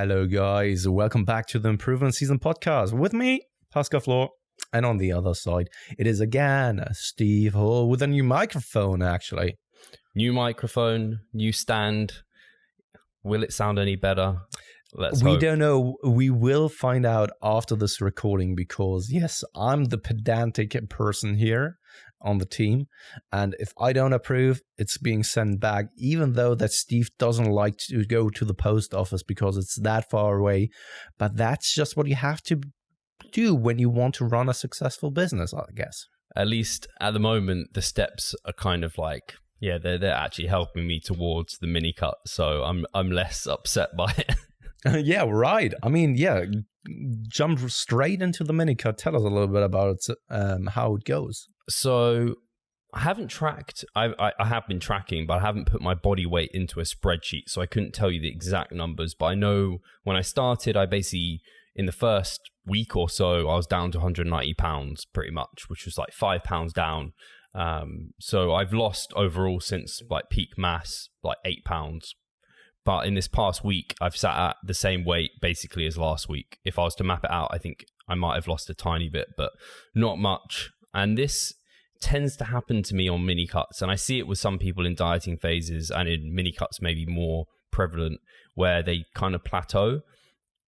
Hello, guys. Welcome back to the Improvement Season podcast with me, Pascal Floor. And on the other side, it is again Steve Hall with a new microphone, actually. New microphone, new stand. Will it sound any better? Let's hope. We don't know. We will find out after this recording because, yes, I'm the pedantic person here on the team. And if I don't approve, it's being sent back, even though that Steve doesn't like to go to the post office because it's that far away. But that's just what you have to do when you want to run a successful business, I guess. At least at the moment, the steps are kind of like, yeah, they're actually helping me towards the mini cut. So I'm less upset by it. Yeah, right. I mean, yeah, jump straight into the mini cut. Tell us a little bit about how it goes. So I haven't tracked, I have been tracking, but I haven't put my body weight into a spreadsheet. So I couldn't tell you the exact numbers, but I know when I started, I basically, in the first week or so, I was down to 190 pounds pretty much, which was like 5 pounds down. So I've lost overall since like peak mass, like 8 pounds. But in this past week, I've sat at the same weight basically as last week. If I was to map it out, I think I might have lost a tiny bit, but not much. And this tends to happen to me on mini cuts. And I see it with some people in dieting phases, and in mini cuts maybe more prevalent, where they kind of plateau.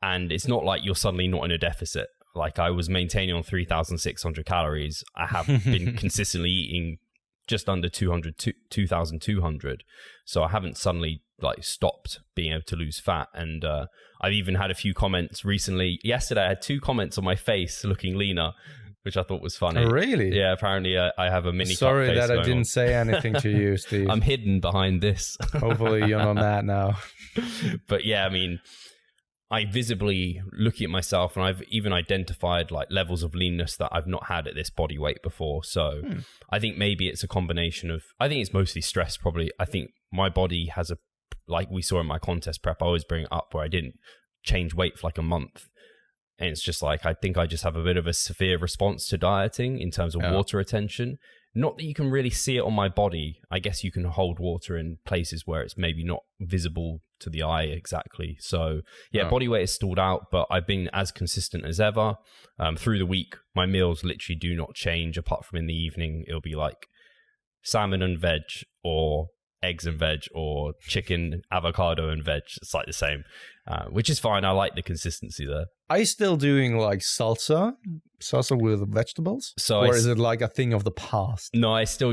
And it's not like you're suddenly not in a deficit. Like I was maintaining on 3,600 calories. I have been consistently eating just under 2,200. So I haven't suddenly like stopped being able to lose fat. And I've even had a few comments recently. Yesterday I had 2 comments on my face looking leaner, which I thought was funny. Oh, really? Yeah, apparently I have a mini Sorry cut face that I didn't say anything to you, Steve. I'm hidden behind this. Hopefully you're not that now. But yeah, I mean, I visibly looking at myself, and I've even identified like levels of leanness that I've not had at this body weight before. So I think maybe it's a combination of, I think it's mostly stress probably. I think my body has a, like we saw in my contest prep, I always bring it up where I didn't change weight for like a month. And it's just like, I think I just have a bit of a severe response to dieting in terms of water retention. Not that you can really see it on my body. I guess you can hold water in places where it's maybe not visible to the eye exactly. So yeah, body weight is stalled out, but I've been as consistent as ever. Through the week, my meals literally do not change apart from in the evening. It'll be like salmon and veg, or eggs and veg, or chicken, avocado and veg. It's like the same, which is fine. I like the consistency there. Are you still doing like salsa with vegetables? Or is it like a thing of the past? No, I still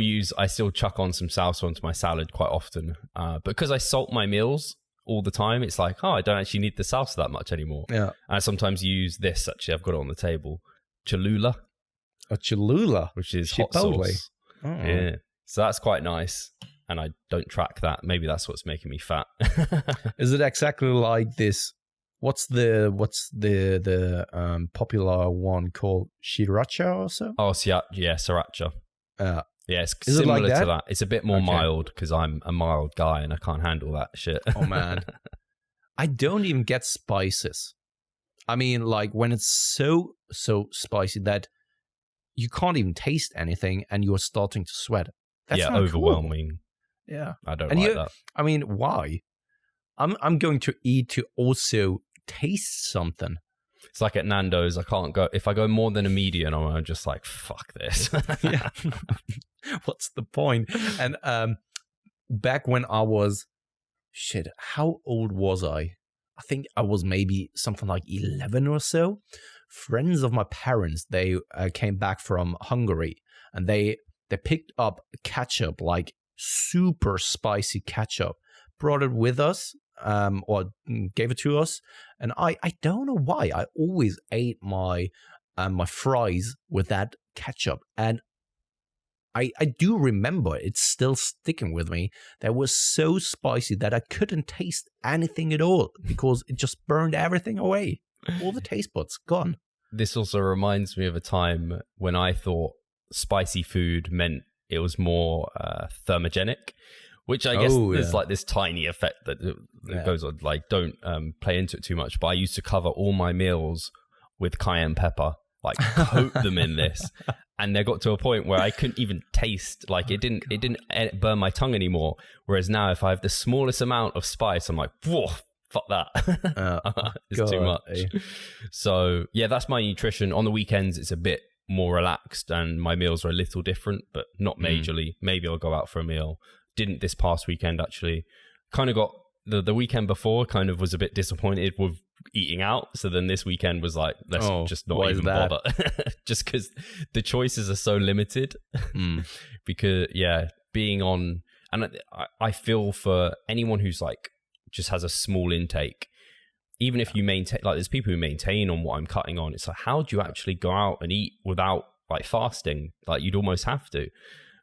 chuck on some salsa onto my salad quite often. Because I salt my meals all the time, it's like, I don't actually need the salsa that much anymore. Yeah. And I sometimes use this, actually, I've got it on the table, Cholula. A Cholula? Which is hot sauce. Oh. Yeah. So that's quite nice. And I don't track that. Maybe that's what's making me fat. Is it exactly like this? What's the popular one called Sriracha or so? Oh, yeah, Sriracha. Yeah, it's Is similar it like that? to that. It's a bit more mild because I'm a mild guy and I can't handle that shit. Oh, man. I don't even get spices. I mean, like when it's so spicy that you can't even taste anything and you're starting to sweat. That's not overwhelming. Cool. Yeah. I don't like that. I mean, why? I'm going to eat to also taste something. It's like at Nando's, I can't go, if I go more than a medium, I'm just like, fuck this. Yeah. What's the point? And back when I was, how old was I? I think I was maybe something like 11 or so. Friends of my parents, they came back from Hungary, and they picked up ketchup, like super spicy ketchup, brought it with us, or gave it to us. And I don't know why, I always ate my fries with that ketchup. And I do remember it's still sticking with me. That was so spicy that I couldn't taste anything at all because it just burned everything away. All the taste buds gone. This also reminds me of a time when I thought spicy food meant it was more thermogenic, which I guess there's like this tiny effect that goes on. Like, don't play into it too much. But I used to cover all my meals with cayenne pepper, like coat them in this. And they got to a point where I couldn't even taste, like it didn't burn my tongue anymore. Whereas now, if I have the smallest amount of spice, I'm like, whoa, fuck that. It's too much. So yeah, that's my nutrition. On the weekends, it's a bit more relaxed and my meals are a little different, but not majorly. Maybe I'll go out for a meal. Didn't this past weekend, actually. Kind of got the weekend before, kind of was a bit disappointed with eating out. So then this weekend was like, let's just not even bother. Just because the choices are so limited. Because being on, and I feel for anyone who's like just has a small intake, even if you maintain, like there's people who maintain on what I'm cutting on, it's like, how do you actually go out and eat without like fasting? Like you'd almost have to.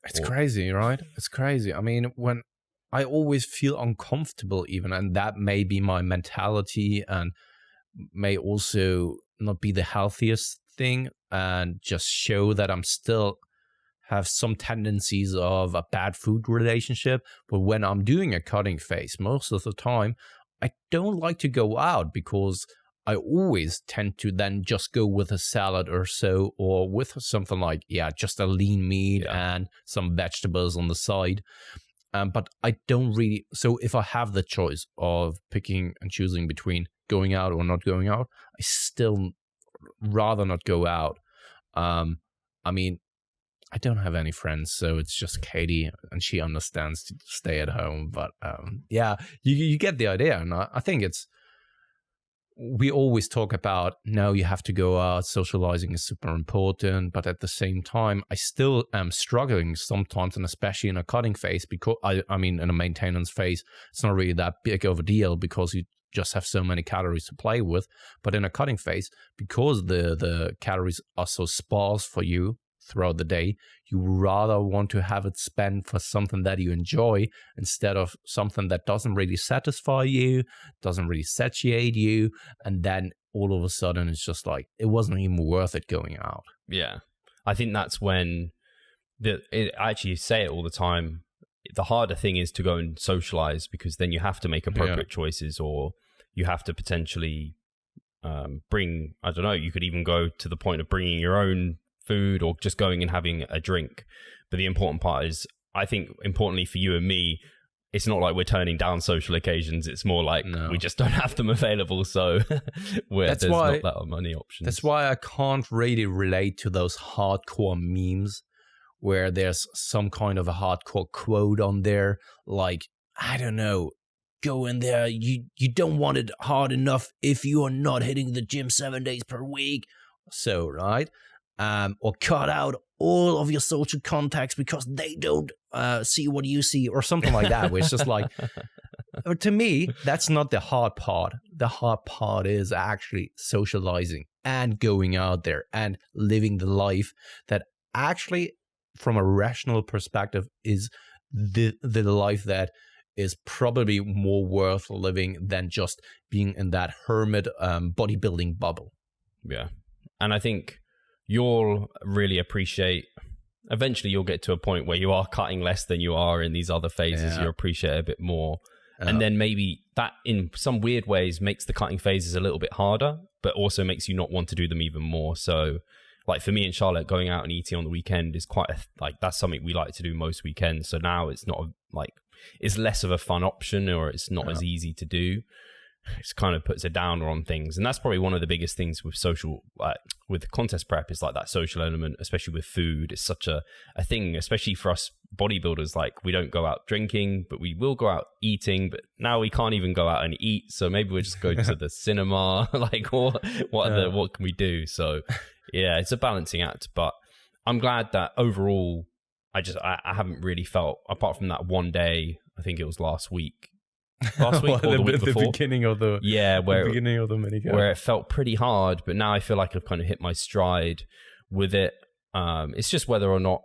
It's crazy, right? It's crazy. I mean, when I always feel uncomfortable even, and that may be my mentality and may also not be the healthiest thing, and just show that I'm still have some tendencies of a bad food relationship. But when I'm doing a cutting phase, most of the time, I don't like to go out because I always tend to then just go with a salad or so, or with something like, just a lean meat and some vegetables on the side. But I don't really, so if I have the choice of picking and choosing between going out or not going out, I still rather not go out. I mean, I don't have any friends, so it's just Katie, and she understands to stay at home. But you get the idea. And I think we always talk about, no, you have to go out, socializing is super important. But at the same time, I still am struggling sometimes, and especially in a cutting phase, because I mean, in a maintenance phase, it's not really that big of a deal because you just have so many calories to play with. But in a cutting phase, because the calories are so sparse for you throughout the day, you rather want to have it spent for something that you enjoy instead of something that doesn't really satisfy you, doesn't really satiate you, and then all of a sudden it's just like it wasn't even worth it going out. Yeah, I think that's when I actually say it all the time. The harder thing is to go and socialize, because then you have to make appropriate choices, or you have to potentially bring, I don't know, you could even go to the point of bringing your own food or just going and having a drink. But the important part is, I think importantly for you and me, it's not like we're turning down social occasions. It's more like we just don't have them available. So there's not that many options. That's why I can't really relate to those hardcore memes where there's some kind of a hardcore quote on there. Like, I don't know, go in there. You don't want it hard enough if you are not hitting the gym 7 days per week. So, right? Or cut out all of your social contacts because they don't see what you see, or something like that, where it's just like, to me, that's not the hard part. The hard part is actually socializing and going out there and living the life that actually, from a rational perspective, is the life that is probably more worth living than just being in that hermit bodybuilding bubble. Yeah. And I think you'll really appreciate, eventually you'll get to a point where you are cutting less than you are in these other phases. You appreciate it a bit more. And then maybe that in some weird ways makes the cutting phases a little bit harder, but also makes you not want to do them even more. So like for me and Charlotte, going out and eating on the weekend is quite that's something we like to do most weekends. So now it's not it's less of a fun option, or it's not as easy to do. It kind of puts a downer on things. And that's probably one of the biggest things with with contest prep, is like that social element, especially with food. It's such a thing, especially for us bodybuilders. Like, we don't go out drinking, but we will go out eating. But now we can't even go out and eat. So maybe we'll just go to the cinema. What can we do? So yeah, it's a balancing act. But I'm glad that overall, I haven't really felt, apart from that one day, I think it was last week or the week before. The beginning of the minicamp, where it felt pretty hard, but now I feel like I've kind of hit my stride with it. It's just whether or not,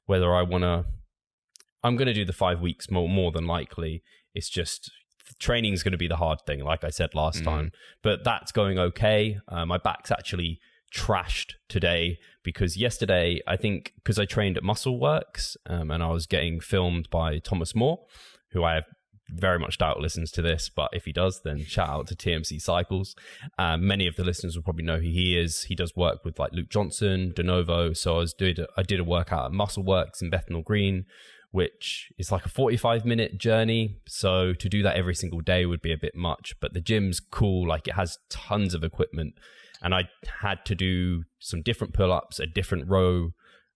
whether I'm going to do the 5 weeks more than likely. It's just training is going to be the hard thing, like I said last time, but that's going okay. My back's actually trashed today because yesterday, I think because I trained at Muscle Works and I was getting filmed by Thomas Moore, who I have very much doubt listens to this, but if he does, then shout out to TMC Cycles. Many of the listeners will probably know who he is. He does work with like Luke Johnson, De Novo. So I did a workout at Muscle Works in Bethnal Green which is like a 45-minute journey. So to do that every single day would be a bit much, but the gym's cool. Like, it has tons of equipment, and I had to do some different pull-ups, a different row.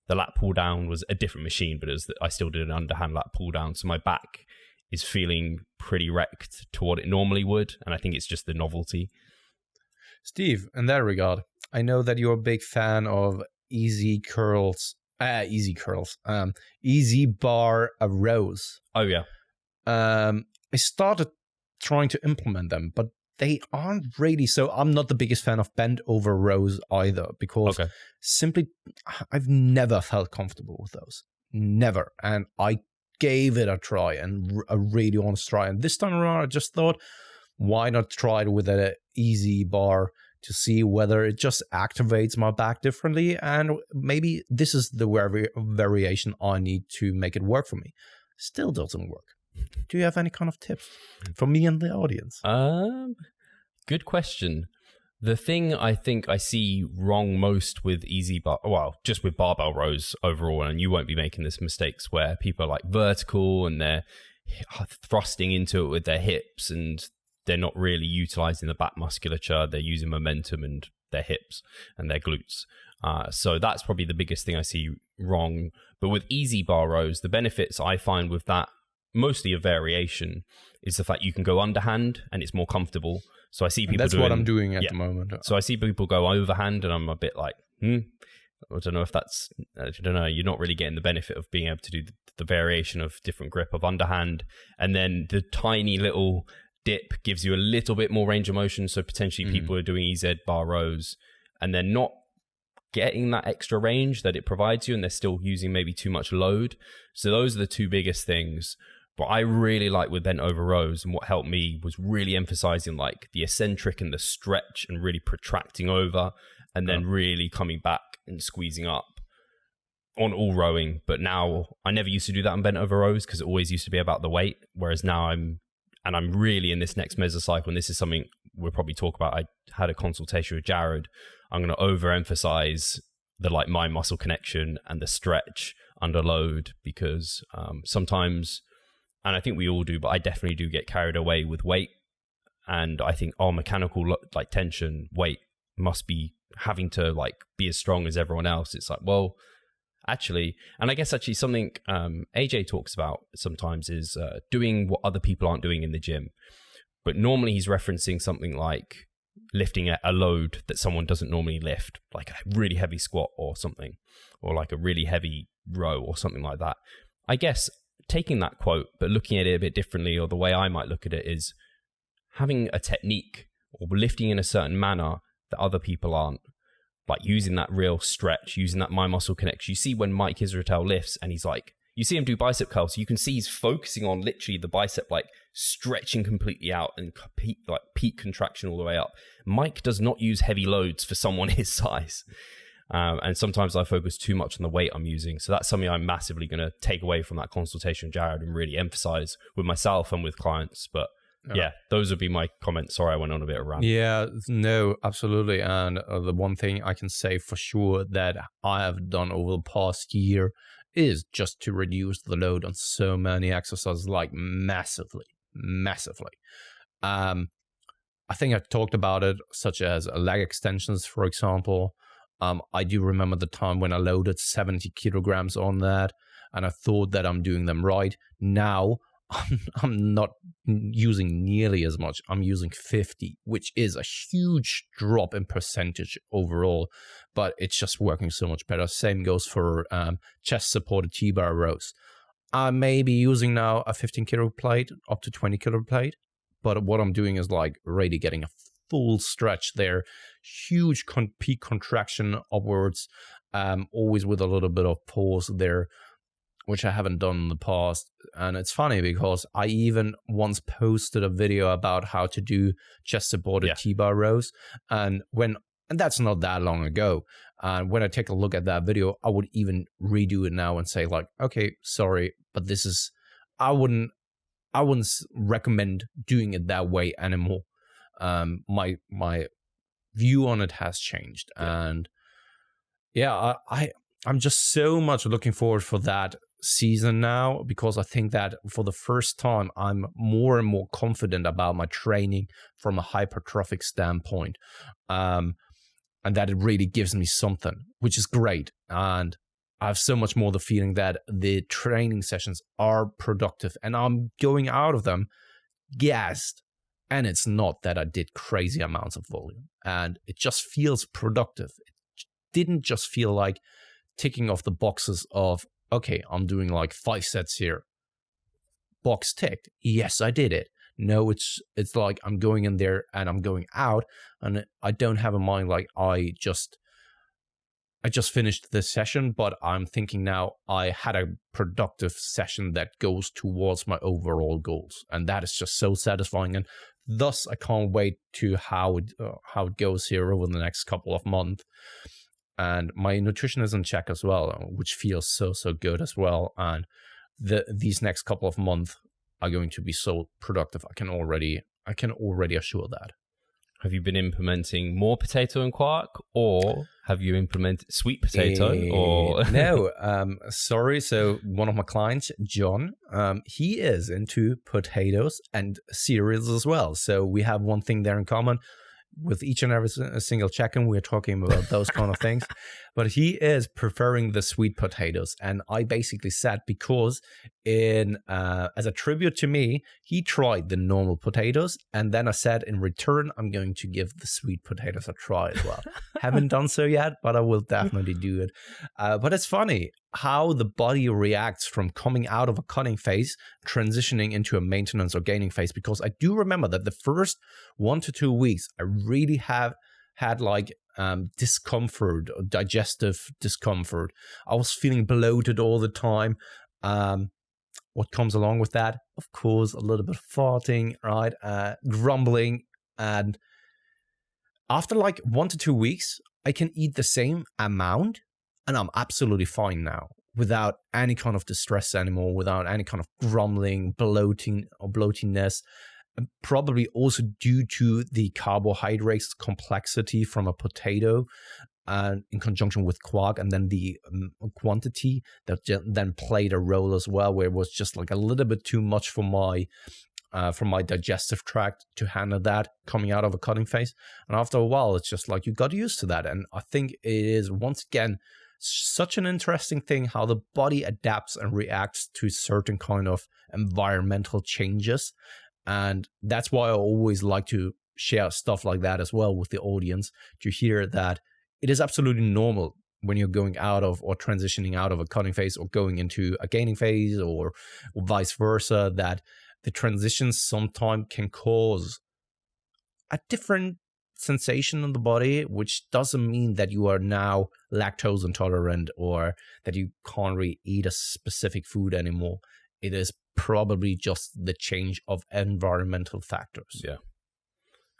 The lat pull down was a different machine, but I still did an underhand lat pull down. So my back is feeling pretty wrecked to what it normally would. And I think it's just the novelty. Steve, in that regard, I know that you're a big fan of easy bar rows. Oh, yeah. I started trying to implement them, but they aren't really so. I'm not the biggest fan of bent over rows either, because simply I've never felt comfortable with those. Never. And I gave it a try, and a really honest try. And this time around, I just thought, why not try it with an easy bar to see whether it just activates my back differently, and maybe this is the variation I need to make it work for me. Still doesn't work. Do you have any kind of tips for me and the audience? Good question. The thing I think I see wrong most with just with barbell rows overall, and you won't be making this mistakes, where people are like vertical and they're thrusting into it with their hips, and they're not really utilizing the back musculature. They're using momentum and their hips and their glutes. So that's probably the biggest thing I see wrong. But with easy bar rows, the benefits I find with that, mostly a variation, is the fact you can go underhand and it's more comfortable. So I see people That's what I'm doing at the moment. So I see people go overhand, and I'm a bit like, I don't know if that's, I don't know, you're not really getting the benefit of being able to do the variation of different grip of underhand. And then the tiny little dip gives you a little bit more range of motion. So potentially people are doing EZ bar rows and they're not getting that extra range that it provides you, and they're still using maybe too much load. So those are the two biggest things. But I really like with bent over rows, and what helped me was really emphasizing like the eccentric and the stretch, and really protracting over, and then really coming back and squeezing up on all rowing. But now I never used to do that on bent over rows, because it always used to be about the weight. Whereas now I'm really in this next mesocycle, and this is something we'll probably talk about. I had a consultation with Jared. I'm going to overemphasize the like mind muscle connection and the stretch under load, because sometimes, and I think we all do, but I definitely do get carried away with weight. And I think mechanical like tension, weight must be having to like be as strong as everyone else. It's like, well, actually, and I guess actually something AJ talks about sometimes is doing what other people aren't doing in the gym. But normally he's referencing something like lifting a load that someone doesn't normally lift, like a really heavy squat or something, or like a really heavy row or something like that. I guess taking that quote, but looking at it a bit differently, or the way I might look at it, is having a technique or lifting in a certain manner that other people aren't, like using that real stretch, using that mind muscle connection. You see when Mike Israetel lifts and he's like, you see him do bicep curls, so you can see he's focusing on literally the bicep, like stretching completely out and peak contraction all the way up. Mike does not use heavy loads for someone his size. And sometimes I focus too much on the weight I'm using. So that's something I'm massively going to take away from that consultation with Jared and really emphasize with myself and with clients. But yeah, those would be my comments. Sorry, I went on a bit of a rant. Yeah, no, absolutely. And the one thing I can say for sure that I have done over the past year is just to reduce the load on so many exercises, like massively. I think I talked about it, such as leg extensions, for example. I do remember the time when I loaded 70 kilograms on that, and I thought that I'm doing them right. Now, I'm not using nearly as much. I'm using 50, which is a huge drop in percentage overall, but it's just working so much better. Same goes for chest-supported T-bar rows. I may be using now a 15 kilo plate, up to 20 kilo plate, but what I'm doing is like really getting a full stretch there, huge peak contraction upwards, always with a little bit of pause there, which I haven't done in the past. And it's funny because I even once posted a video about how to do chest-supported T-bar rows, and that's not that long ago. And when I take a look at that video, I would even redo it now and say like, okay, sorry, but this is, I wouldn't recommend doing it that way anymore. My view on it has changed, and I'm just so much looking forward for that season now, because I think that for the first time, I'm more and more confident about my training from a hypertrophic standpoint. And that it really gives me something, which is great. And I have so much more the feeling that the training sessions are productive and I'm going out of them gassed. And it's not that I did crazy amounts of volume, and it just feels productive. It didn't just feel like ticking off the boxes of, okay, I'm doing like 5 sets here. Box ticked. Yes, I did it. No, it's like I'm going in there and I'm going out, and I don't have a mind like I just finished this session, but I'm thinking now I had a productive session that goes towards my overall goals, and that is just so satisfying. And thus, I can't wait to how it goes here over the next couple of months. And my nutrition is in check as well, which feels so good as well. And these next couple of months are going to be so productive. I can already assure that. Have you been implementing more potato and quark, or have you implemented sweet potato? Or no, sorry. So one of my clients, John, he is into potatoes and cereals as well. So we have one thing there in common. With each and every single check-in, we're talking about those kind of things. But he is preferring the sweet potatoes. And I basically said, because as a tribute to me, he tried the normal potatoes. And then I said, in return, I'm going to give the sweet potatoes a try as well. Haven't done so yet, but I will definitely do it. But it's funny how the body reacts from coming out of a cutting phase, transitioning into a maintenance or gaining phase. Because I do remember that the first 1 to 2 weeks, I really have had like discomfort, or digestive discomfort. I was feeling bloated all the time. What comes along with that? Of course, a little bit of farting, right? Grumbling. And after like 1 to 2 weeks, I can eat the same amount, and I'm absolutely fine now, without any kind of distress anymore, without any kind of grumbling, bloating or bloatiness. Probably also due to the carbohydrates complexity from a potato, in conjunction with quark, and then the quantity that then played a role as well, where it was just like a little bit too much for my digestive tract to handle that coming out of a cutting phase. And after a while, it's just like you got used to that. And I think it is, once again, such an interesting thing how the body adapts and reacts to certain kind of environmental changes. And that's why I always like to share stuff like that as well with the audience, to hear that it is absolutely normal when you're going out of or transitioning out of a cutting phase or going into a gaining phase, or vice versa, that the transitions sometimes can cause a different sensation in the body, which doesn't mean that you are now lactose intolerant or that you can't really eat a specific food anymore. It is probably just the change of environmental factors. Yeah.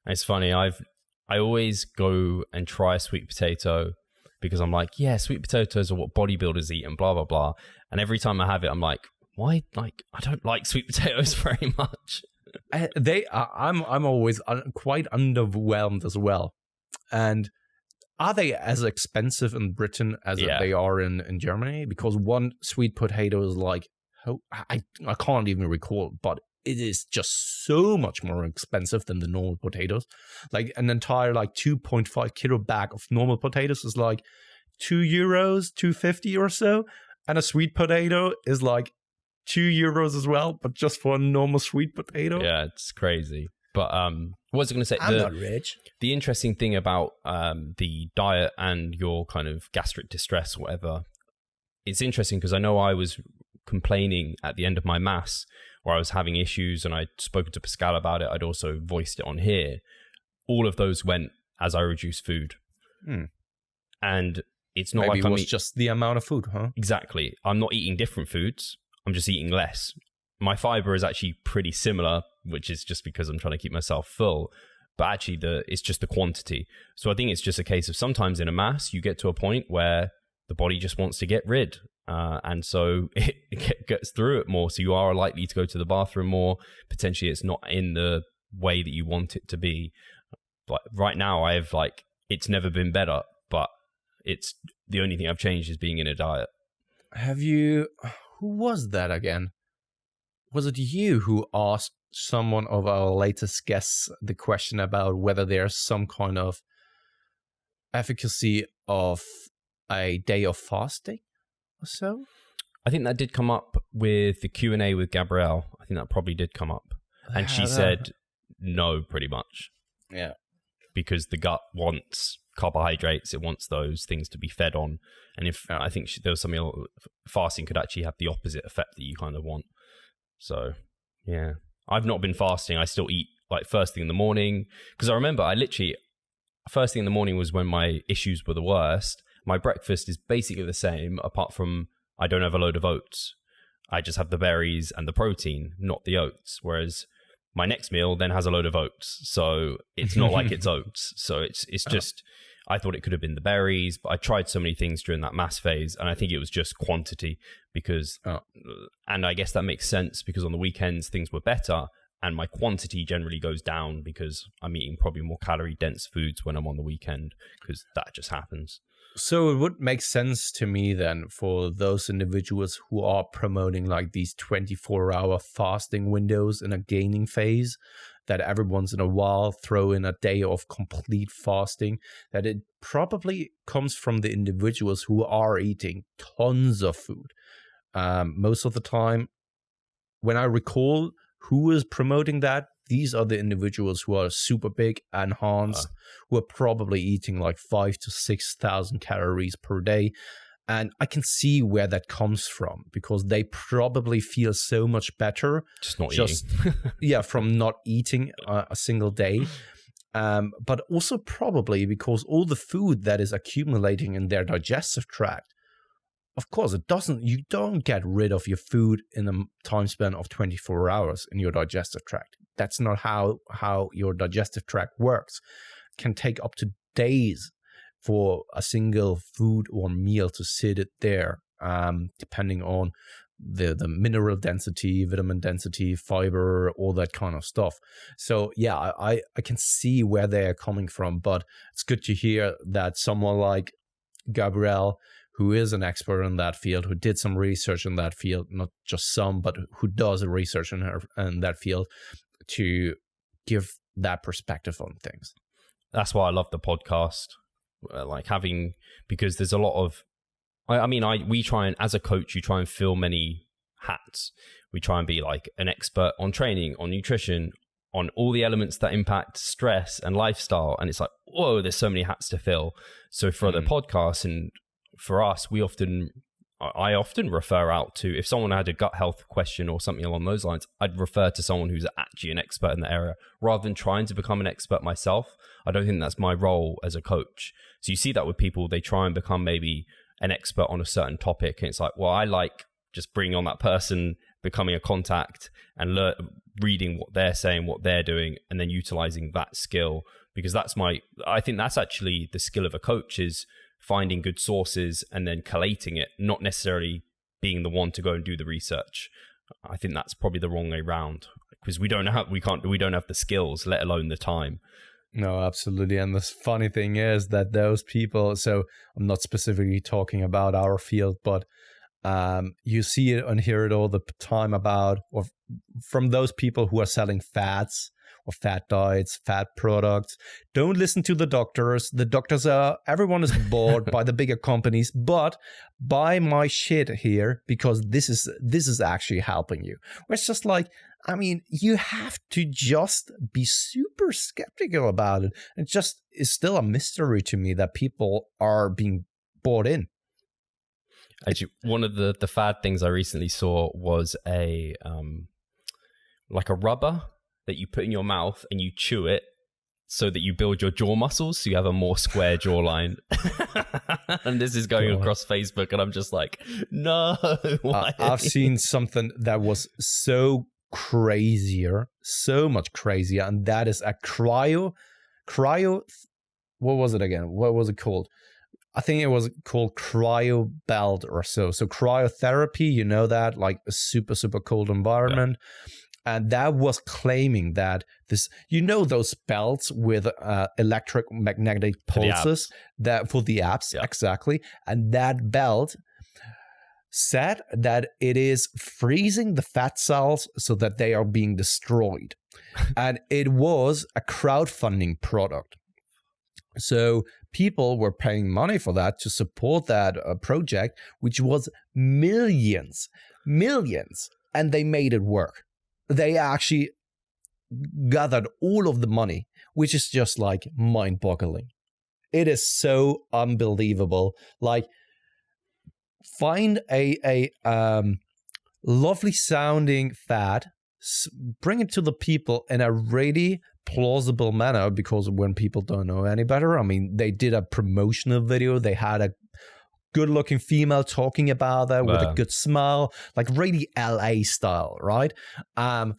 It's funny. I always go and try a sweet potato because I'm like, yeah, sweet potatoes are what bodybuilders eat and blah, blah, blah. And every time I have it, I'm like, why? Like, I don't like sweet potatoes very much. I'm always quite underwhelmed as well. And are they as expensive in Britain as they are in Germany? Because one sweet potato is like, I can't even recall, but it is just so much more expensive than the normal potatoes. Like an entire like 2.5 kilo bag of normal potatoes is like €2, $2.50 or so. And a sweet potato is like €2 as well, but just for a normal sweet potato. Yeah, it's crazy. But what was I going to say? I'm not rich. The interesting thing about the diet and your kind of gastric distress or whatever, it's interesting because I know I was complaining at the end of my mass where I was having issues, and I'd spoken to Pascal about it. I'd also voiced it on here. All of those went as I reduced food. And it's not Maybe like it was just the amount of food, huh? Exactly. I'm not eating different foods. I'm just eating less. My fiber is actually pretty similar, which is just because I'm trying to keep myself full. But actually, it's just the quantity. So I think it's just a case of sometimes in a mass, you get to a point where the body just wants to get rid. And so it gets through it more. So you are likely to go to the bathroom more. Potentially it's not in the way that you want it to be. But right now I have it's never been better, but it's the only thing I've changed is being in a diet. who was that again? Was it you who asked someone of our latest guests the question about whether there's some kind of efficacy of a day of fasting or so? I think that did come up with the Q&A with Gabrielle. I think that probably did come up. And she said no, pretty much. Yeah. Because the gut wants carbohydrates, it wants those things to be fed on. And I think there was something, fasting could actually have the opposite effect that you kind of want. So, yeah. I've not been fasting. I still eat like first thing in the morning. Because I remember first thing in the morning was when my issues were the worst. My breakfast is basically the same, apart from I don't have a load of oats. I just have the berries and the protein, not the oats. Whereas my next meal then has a load of oats. So it's not like it's oats. So it's just, I thought it could have been the berries, but I tried so many things during that mass phase. And I think it was just quantity because, and I guess that makes sense because on the weekends things were better and my quantity generally goes down because I'm eating probably more calorie dense foods when I'm on the weekend because that just happens. So it would make sense to me then for those individuals who are promoting like these 24-hour fasting windows in a gaining phase, that every once in a while throw in a day of complete fasting, that it probably comes from the individuals who are eating tons of food. Most of the time, when I recall who is promoting that, these are the individuals who are super big, enhanced, who are probably eating like 5,000 to 6,000 calories per day. And I can see where that comes from because they probably feel so much better. Eating. From not eating a single day. But also probably because all the food that is accumulating in their digestive tract, of course, you don't get rid of your food in a time span of 24 hours in your digestive tract. That's not how your digestive tract works. It can take up to days for a single food or meal to sit there, depending on the mineral density, vitamin density, fiber, all that kind of stuff. So yeah, I can see where they're coming from, but it's good to hear that someone like Gabrielle, who is an expert in that field, who did some research in that field, not just some, but who does research in that field, to give that perspective on things. That's why I love the podcast, because there's a lot of, we try and, as a coach, you try and fill many hats. We try and be like an expert on training, on nutrition, on all the elements that impact stress and lifestyle. And it's like, whoa, there's so many hats to fill. So for the podcast and for us, I often refer out to, if someone had a gut health question or something along those lines, I'd refer to someone who's actually an expert in the area rather than trying to become an expert myself. I don't think that's my role as a coach. So you see that with people, they try and become maybe an expert on a certain topic. And it's like, well, I like just bringing on that person, becoming a contact and reading what they're saying, what they're doing, and then utilizing that skill. Because I think that's actually the skill of a coach, is finding good sources and then collating it, not necessarily being the one to go and do the research. I think that's probably the wrong way around because we don't have the skills, let alone the time. No, absolutely. And the funny thing is that those people, so I'm not specifically talking about our field, but you see it and hear it all the time from those people who are selling fats or fat diets, fat products. Don't listen to the doctors. The doctors everyone is bored by the bigger companies, but buy my shit here because this is actually helping you. It's just like, you have to just be super skeptical about it. It just is still a mystery to me that people are being bought in. Actually, one of the fad things I recently saw was a rubber that you put in your mouth and you chew it so that you build your jaw muscles so you have a more square jawline. And this is going across Facebook and I'm just like, no. I've seen something that was so much crazier, and that is a cryo, what was it again? What was it called? I think it was called cryo belt or so. So cryotherapy, you know that, like a super, super cold environment. Yeah. And that was claiming that those belts with electromagnetic pulses for the abs, yeah. Exactly. And that belt said that it is freezing the fat cells so that they are being destroyed. And it was a crowdfunding product. So people were paying money for that to support that project, which was millions. And they made it work. They actually gathered all of the money, which is just like mind-boggling. It is so unbelievable. Like, find a lovely sounding fad, bring it to the people in a really plausible manner, because when people don't know any better, I mean, they did a promotional video. They had a good looking female talking about that with a good smile, like really LA style, right?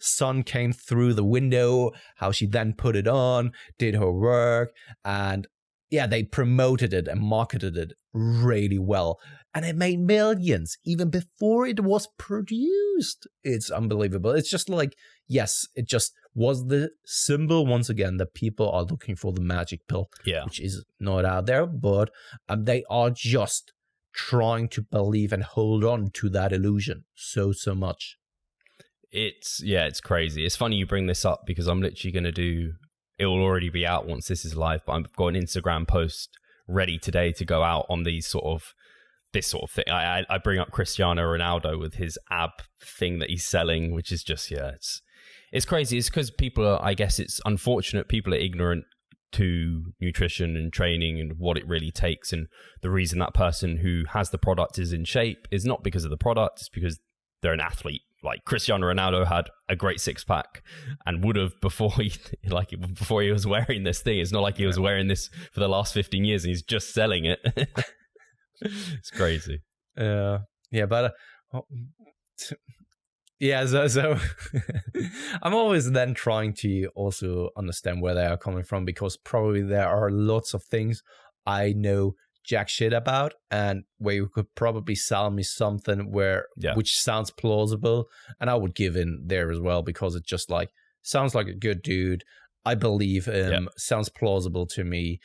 Sun came through the window, how she then put it on, did her work, and yeah, they promoted it and marketed it really well. And it made millions even before it was produced. It's unbelievable. It's just like, yes, it just was the symbol once again that people are looking for the magic pill, which is not out there, but they are just trying to believe and hold on to that illusion so much. It's crazy. It's funny you bring this up, because I'm literally going to do, it will already be out once this is live, but I've got an Instagram post ready today to go out on this sort of thing. I bring up Cristiano Ronaldo with his ab thing that he's selling, which is just, it's crazy. It's because people are, I guess it's unfortunate, people are ignorant to nutrition and training and what it really takes. And the reason that person who has the product is in shape is not because of the product, it's because they're an athlete. Like Cristiano Ronaldo had a great six-pack and would have before he was wearing this thing. It's not like he was wearing this for the last 15 years and he's just selling it. It's crazy. So I'm always then trying to also understand where they are coming from, because probably there are lots of things I know jack shit about, and where you could probably sell me something which sounds plausible, and I would give in there as well, because it just like sounds like a good dude. I believe him, sounds plausible to me.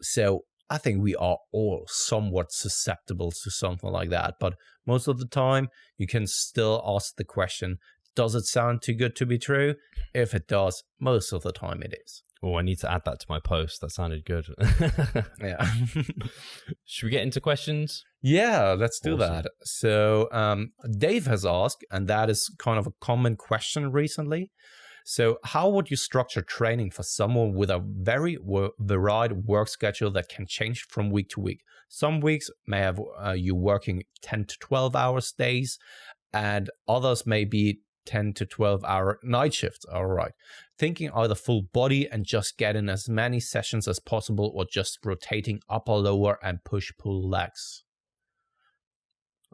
So I think we are all somewhat susceptible to something like that, but most of the time you can still ask the question, does it sound too good to be true? If it does, most of the time it is. Oh, I need to add that to my post. That sounded good. Yeah. Should we get into questions? Yeah, let's do that. So Dave has asked, and that is kind of a common question recently. So how would you structure training for someone with a very varied work schedule that can change from week to week? Some weeks may have you working 10 to 12 hours days, and others may be 10 to 12 hour night shifts. All right. Thinking either full body and just get in as many sessions as possible, or just rotating upper, lower, and push-pull legs?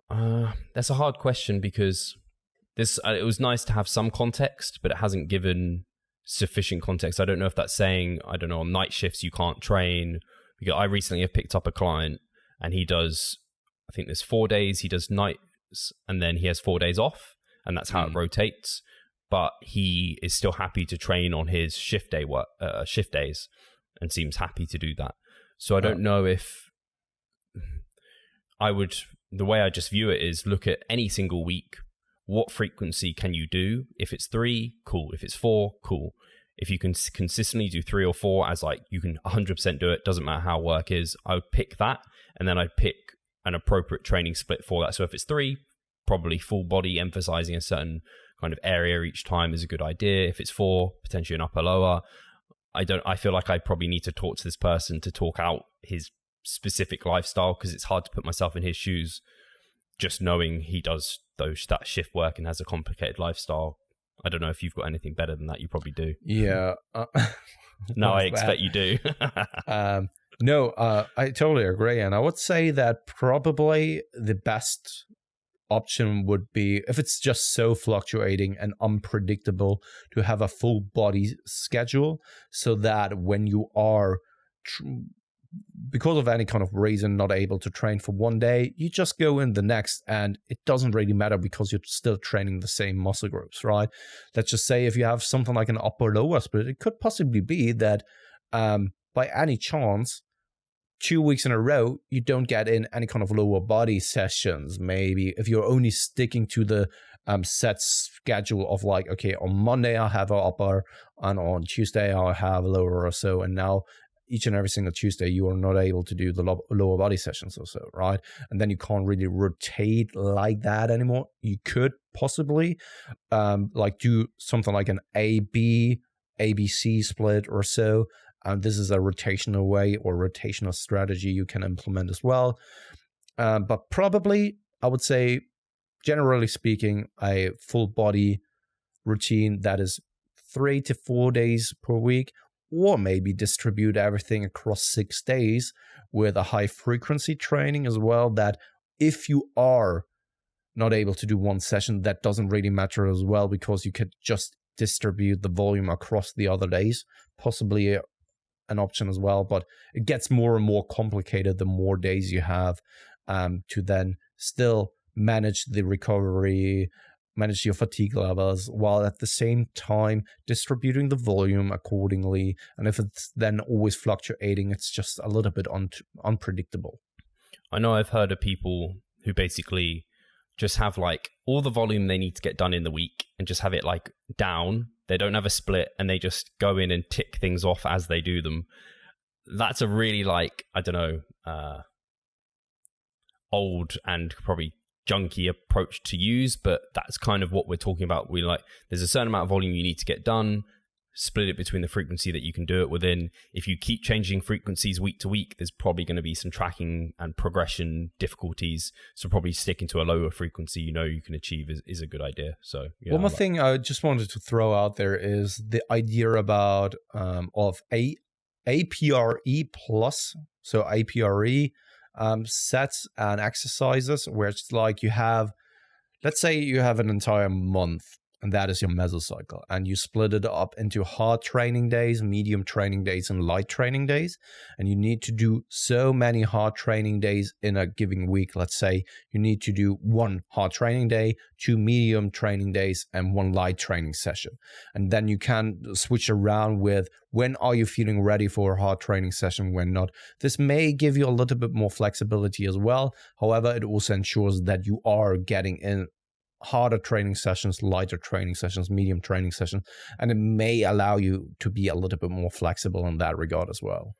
That's a hard question, because it was nice to have some context, but it hasn't given sufficient context. I don't know if that's saying, I don't know, on night shifts you can't train. Because I recently have picked up a client and he does, I think there's 4 days, he does nights and then he has 4 days off, and that's how it rotates. But he is still happy to train on his shift days and seems happy to do that. So I don't know if the way I just view it is look at any single week. What frequency can you do? If it's 3, cool. If it's 4, cool. If you can consistently do 3 or 4, as like you can 100% do it, doesn't matter how work is, I would pick that, and then I'd pick an appropriate training split for that. So if it's 3, probably full body, emphasizing a certain kind of area each time is a good idea. If it's 4, potentially an upper lower. I feel like I probably need to talk to this person to talk out his specific lifestyle, because it's hard to put myself in his shoes just knowing he does that shift work and has a complicated lifestyle. I don't know if you've got anything better than that. You probably do. Yeah. No, I expect you do. No, I totally agree. And I would say that probably the best option would be, if it's just so fluctuating and unpredictable, to have a full body schedule, so that when you are because of any kind of reason not able to train for one day, you just go in the next, and it doesn't really matter because you're still training the same muscle groups, right? Let's just say if you have something like an upper lower split, it could possibly be that by any chance 2 weeks in a row, you don't get in any kind of lower body sessions. Maybe if you're only sticking to the set schedule of like, okay, on Monday I'll have an upper, and on Tuesday I'll have a lower or so, and now each and every single Tuesday you are not able to do the lower body sessions or so, right? And then you can't really rotate like that anymore. You could possibly like do something like an ABC split or so. This is a rotational way or rotational strategy you can implement as well. But probably, I would say, generally speaking, a full body routine that is 3 to 4 days per week, or maybe distribute everything across 6 days with a high frequency training as well, that if you are not able to do one session, that doesn't really matter as well, because you could just distribute the volume across the other days, possibly an option as well. But it gets more and more complicated the more days you have to then still manage the recovery, manage your fatigue levels, while at the same time distributing the volume accordingly. And if it's then always fluctuating, it's just a little bit unpredictable. I know I've heard of people who basically just have like all the volume they need to get done in the week and just have it like down. They don't have a split, and they just go in and tick things off as they do them. That's a really like, I don't know, old and probably junky approach to use, but that's kind of what we're talking about. We like, there's a certain amount of volume you need to get done, split it between the frequency that you can do it within. If you keep changing frequencies week to week, there's probably going to be some tracking and progression difficulties. So probably sticking to a lower frequency you can achieve is a good idea. So yeah. One more thing I just wanted to throw out there is the idea about of APRE plus. So APRE sets and exercises where it's like you have, let's say you have an entire month, and that is your mesocycle, and you split it up into hard training days, medium training days, and light training days. And you need to do so many hard training days in a given week. Let's say you need to do 1 hard training day, 2 medium training days, and 1 light training session. And then you can switch around with when are you feeling ready for a hard training session, when not. This may give you a little bit more flexibility as well. However, it also ensures that you are getting in harder training sessions, lighter training sessions, medium training sessions, and it may allow you to be a little bit more flexible in that regard as well.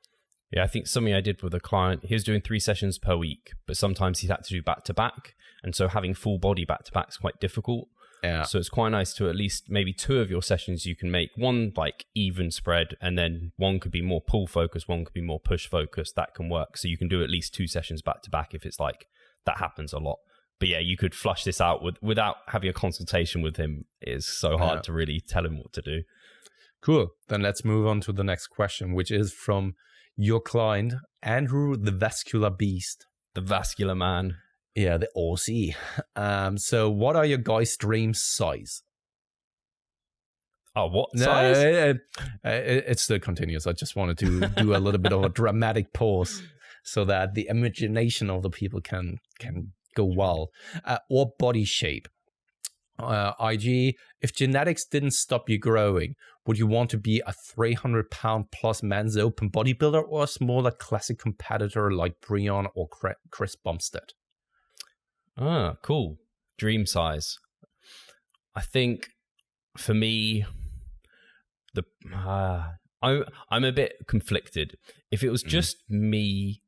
Yeah, I think something I did with a client, he was doing 3 sessions per week, but sometimes he had to do back-to-back, and so having full body back-to-back is quite difficult. Yeah. So it's quite nice to at least maybe 2 of your sessions you can make one like even spread, and then one could be more pull focused, one could be more push focused. That can work. So you can do at least 2 sessions back-to-back if it's like that happens a lot. But yeah, you could flush this out without having a consultation with him. It's so hard to really tell him what to do. Cool. Then let's move on to the next question, which is from your client, Andrew the Vascular Beast. The Vascular Man. Yeah, the Aussie. So what are your guys' dream size? Oh, what size? It's still continuous. I just wanted to do a little bit of a dramatic pause so that the imagination of the people can go well. Or body shape. IG, if genetics didn't stop you growing, would you want to be a 300-pound plus men's open bodybuilder or a smaller classic competitor like Breon or Chris Bumstead? Ah, cool. Dream size. I think for me, I'm a bit conflicted. If it was just me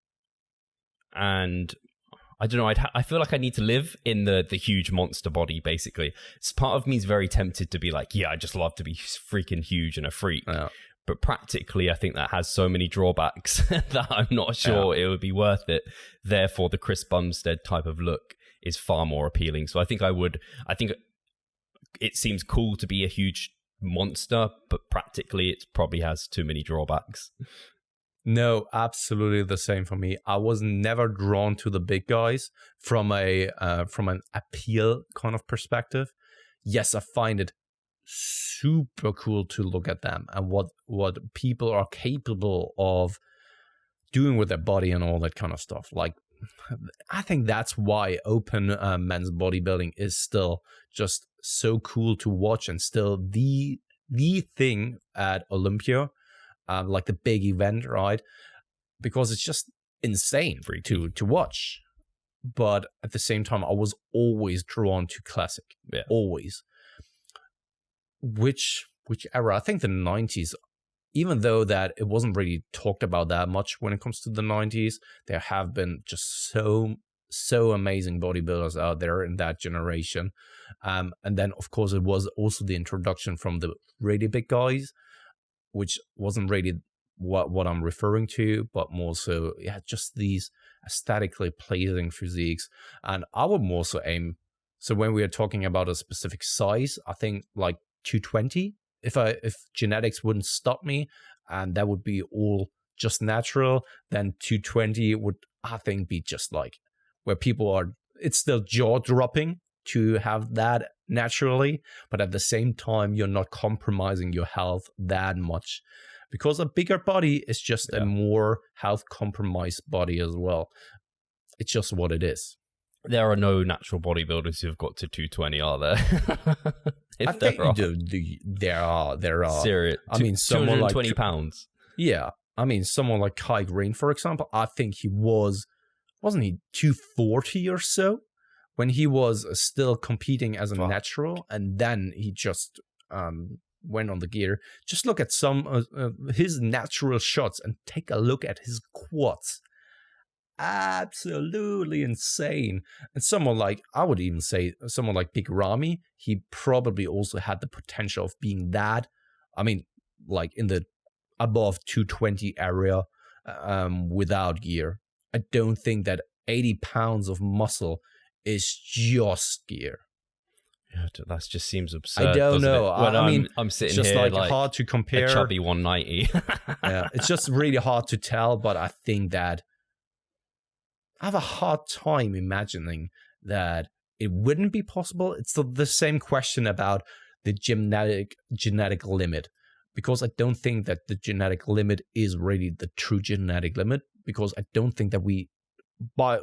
and I don't know, I feel like I need to live in the huge monster body, basically. So part of me is very tempted to be like, yeah, I just love to be freaking huge and a freak. Yeah. But practically, I think that has so many drawbacks that I'm not sure it would be worth it. Therefore, the Chris Bumstead type of look is far more appealing. So I think it seems cool to be a huge monster, but practically it probably has too many drawbacks. No, absolutely the same for me. I was never drawn to the big guys from an appeal kind of perspective. Yes, I find it super cool to look at them and what people are capable of doing with their body and all that kind of stuff. Like, I think that's why open men's bodybuilding is still just so cool to watch and still the thing at Olympia. Like the big event, right? Because it's just insane to watch. But at the same time, I was always drawn to classic. Yeah. Always. Which era? I think the 90s, even though that it wasn't really talked about that much when it comes to the 90s, there have been just so amazing bodybuilders out there in that generation. And then, of course, it was also the introduction from the really big guys, which wasn't really what I'm referring to, but more so, just these aesthetically pleasing physiques. And I would more so aim, so when we are talking about a specific size, I think like 220, if genetics wouldn't stop me and that would be all just natural, then 220 would, I think, be just like where people are, it's still jaw-dropping to have that naturally, but at the same time, you're not compromising your health that much. Because a bigger body is just a more health-compromised body as well. It's just what it is. There are no natural bodybuilders who've got to 220, are there? I think there are. Serious. I mean, someone 220 like pounds. Yeah, I mean, someone like Kai Green, for example. I think he wasn't he 240 or so when he was still competing as a natural, and then he just went on the gear. Just look at some his natural shots and take a look at his quads. Absolutely insane. And someone like, I would even say someone like Big Ramy, he probably also had the potential of being that, I mean, like in the above 220 area without gear. I don't think that 80 pounds of muscle is just gear. Yeah, that just seems absurd. I don't know. I mean, I'm sitting just here like hard to compare. A chubby 190. Yeah, it's just really hard to tell, but I think that I have a hard time imagining that it wouldn't be possible. It's the same question about the genetic limit, because I don't think that the genetic limit is really the true genetic limit, because I don't think that we, by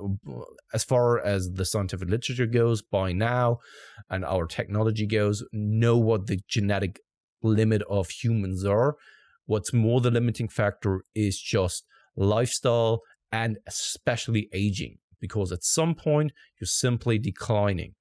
as far as the scientific literature goes by now and our technology goes, know what the genetic limit of humans are. What's more the limiting factor is just lifestyle and especially aging, because at some point you're simply declining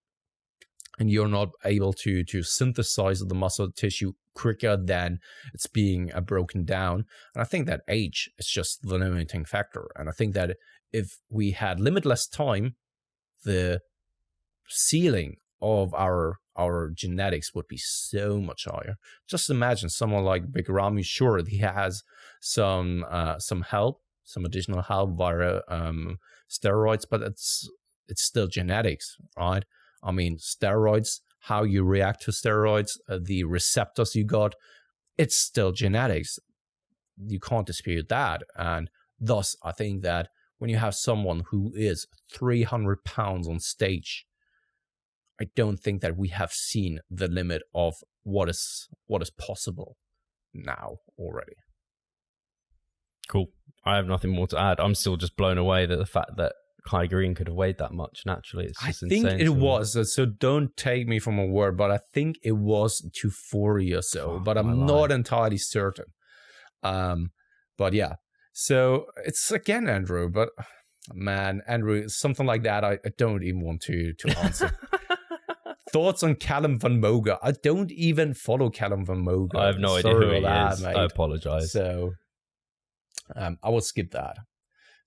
and you're not able to synthesize the muscle tissue quicker than it's being broken down. And I think that age is just the limiting factor. And I think that if we had limitless time, the ceiling of our genetics would be so much higher. Just imagine someone like Big Ramy. Sure, he has some help, some additional help via steroids, but it's still genetics, right? I mean, steroids, how you react to steroids, the receptors you got, it's still genetics. You can't dispute that. And thus, I think that when you have someone who is 300 pounds on stage, I don't think that we have seen the limit of what is possible now already. Cool. I have nothing more to add. I'm still just blown away that the fact that Kai Green could have weighed that much naturally. It's just insane. I think it was, so don't take me from a word, but I think it was 240 or so, but I'm not entirely certain. But yeah, so it's again, Andrew, but man, Andrew, something like that, I don't even want to answer. Thoughts on Callum Van Moga? I don't even follow Callum Van Moga. I have no idea who he is. Mate. I apologize. So I will skip that.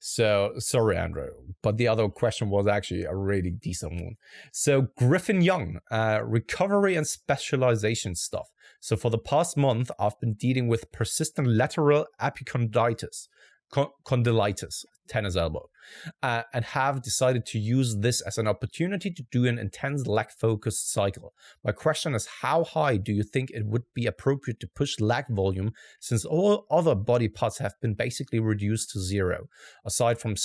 So sorry, Andrew. But the other question was actually a really decent one. So Griffin Young, recovery and specialization stuff. So for the past month, I've been dealing with persistent lateral epicondylitis, condylitis, tennis elbow, and have decided to use this as an opportunity to do an intense leg-focused cycle. My question is, how high do you think it would be appropriate to push leg volume, since all other body parts have been basically reduced to zero, aside from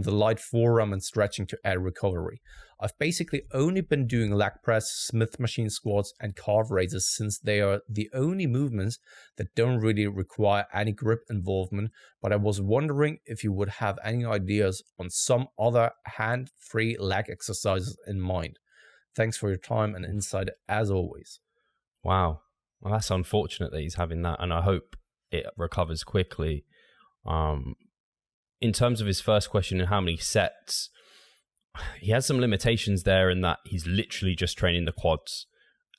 the light forearm and stretching to add recovery? I've basically only been doing leg press, Smith machine squats, and calf raises, since they are the only movements that don't really require any grip involvement, but I was wondering if you would have any ideas on some other hand-free leg exercises in mind. Thanks for your time and insight as always. Wow. Well, that's unfortunate that he's having that, and I hope it recovers quickly. in terms of his first question and how many sets, he has some limitations there in that he's literally just training the quads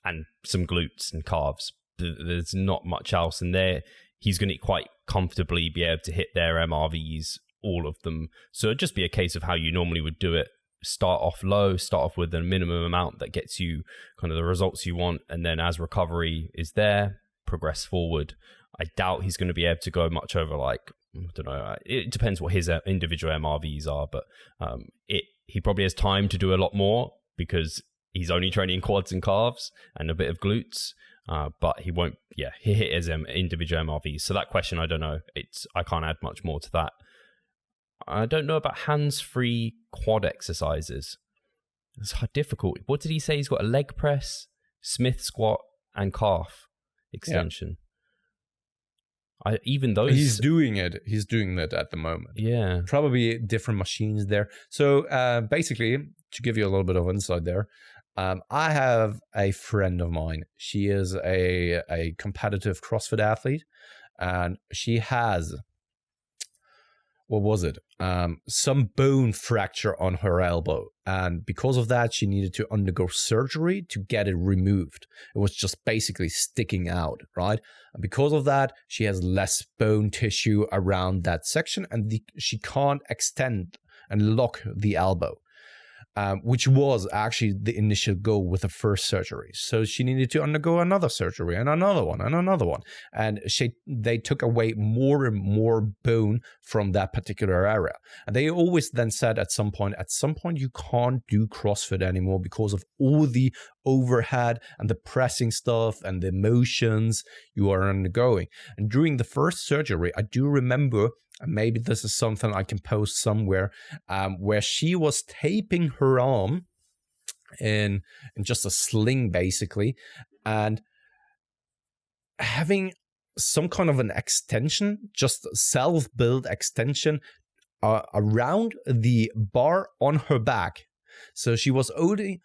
and some glutes and calves. There's not much else in there. He's going to quite comfortably be able to hit their MRVs, all of them. So it'd just be a case of how you normally would do it. Start off low, start off with a minimum amount that gets you kind of the results you want. And then as recovery is there, progress forward. I doubt he's going to be able to go much over like, I don't know. It depends what his individual MRVs are, but he probably has time to do a lot more because he's only training quads and calves and a bit of glutes. But he won't, he hit his individual MRVs. So that question, I don't know. I can't add much more to that. I don't know about hands-free quad exercises. It's difficult. What did he say? He's got a leg press, Smith squat, and calf extension. Even those... He's doing it. He's doing that at the moment. Yeah. Probably different machines there. So basically, to give you a little bit of insight there, I have a friend of mine. She is a competitive CrossFit athlete, and she has, what was it? Some bone fracture on her elbow. And because of that, she needed to undergo surgery to get it removed. It was just basically sticking out, right? And because of that, she has less bone tissue around that section, and she can't extend and lock the elbow. Which was actually the initial goal with the first surgery. So she needed to undergo another surgery and another one and another one. And they took away more and more bone from that particular area. And they always then said at some point you can't do CrossFit anymore because of all the overhead and the pressing stuff and the motions you are undergoing. And during the first surgery, I do remember, and maybe this is something I can post somewhere, where she was taping her arm in just a sling, basically, and having some kind of an extension, just self-built extension around the bar on her back. So she was only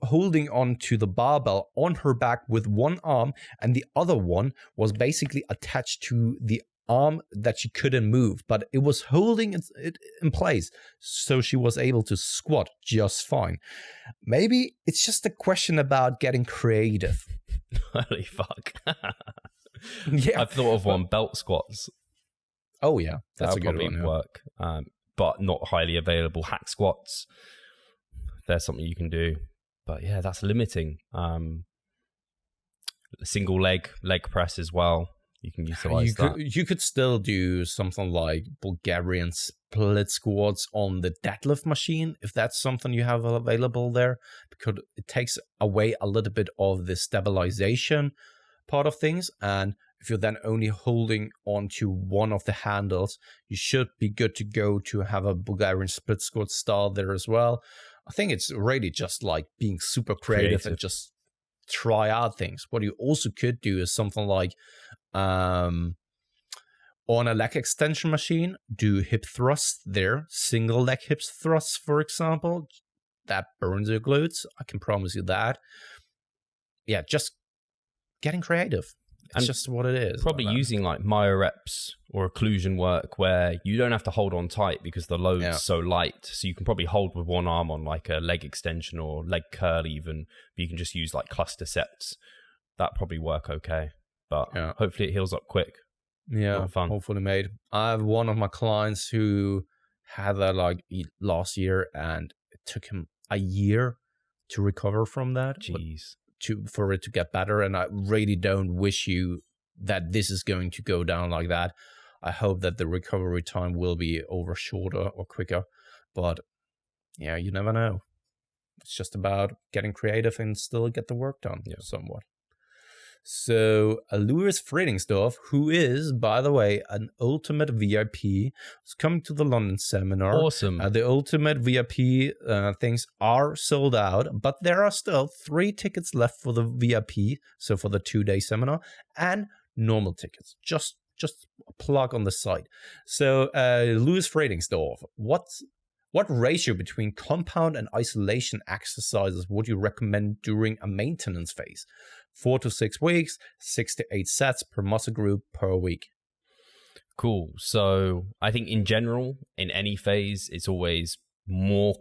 holding on to the barbell on her back with one arm, and the other one was basically attached to the arm that she couldn't move, but it was holding it in place, so she was able to squat just fine. Maybe it's just a question about getting creative. Holy fuck. Yeah, I've thought of one, belt squats. Oh yeah, that's a good probably one. Yeah. Work, but not highly available. Hack squats, there's something you can do, but yeah, that's limiting. Single leg press as well. You can utilize that. You could still do something like Bulgarian split squats on the deadlift machine, if that's something you have available there, because it takes away a little bit of the stabilization part of things. And if you're then only holding on to one of the handles, you should be good to go to have a Bulgarian split squat style there as well. I think it's really just like being super creative. And just try out things. What you also could do is something like on a leg extension machine, do hip thrusts there, single leg hip thrusts, for example. That burns your glutes, I can promise you that. Yeah, just getting creative. It's just what it is. Probably using like myoreps or occlusion work where you don't have to hold on tight because the load's so light. So you can probably hold with one arm on like a leg extension or leg curl even, but you can just use like cluster sets. That probably work okay. But hopefully it heals up quick. Yeah, fun. Hopefully made. I have one of my clients who had that like last year, and it took him a year to recover from that. Jeez. For it to get better, and I really don't wish you that this is going to go down like that. I hope that the recovery time will be over shorter or quicker, but yeah, you never know. It's just about getting creative and still get the work done somewhat. So Louis Friedingsdorf, who is, by the way, an ultimate VIP, is coming to the London seminar. Awesome. The ultimate VIP things are sold out, but there are still 3 tickets left for the VIP, so for the 2-day seminar, and normal tickets. Just a plug on the site. So Louis Friedingsdorf, what ratio between compound and isolation exercises would you recommend during a maintenance phase? 4 to 6 weeks, 6 to 8 sets per muscle group per week. Cool. So I think in general, in any phase, it's always more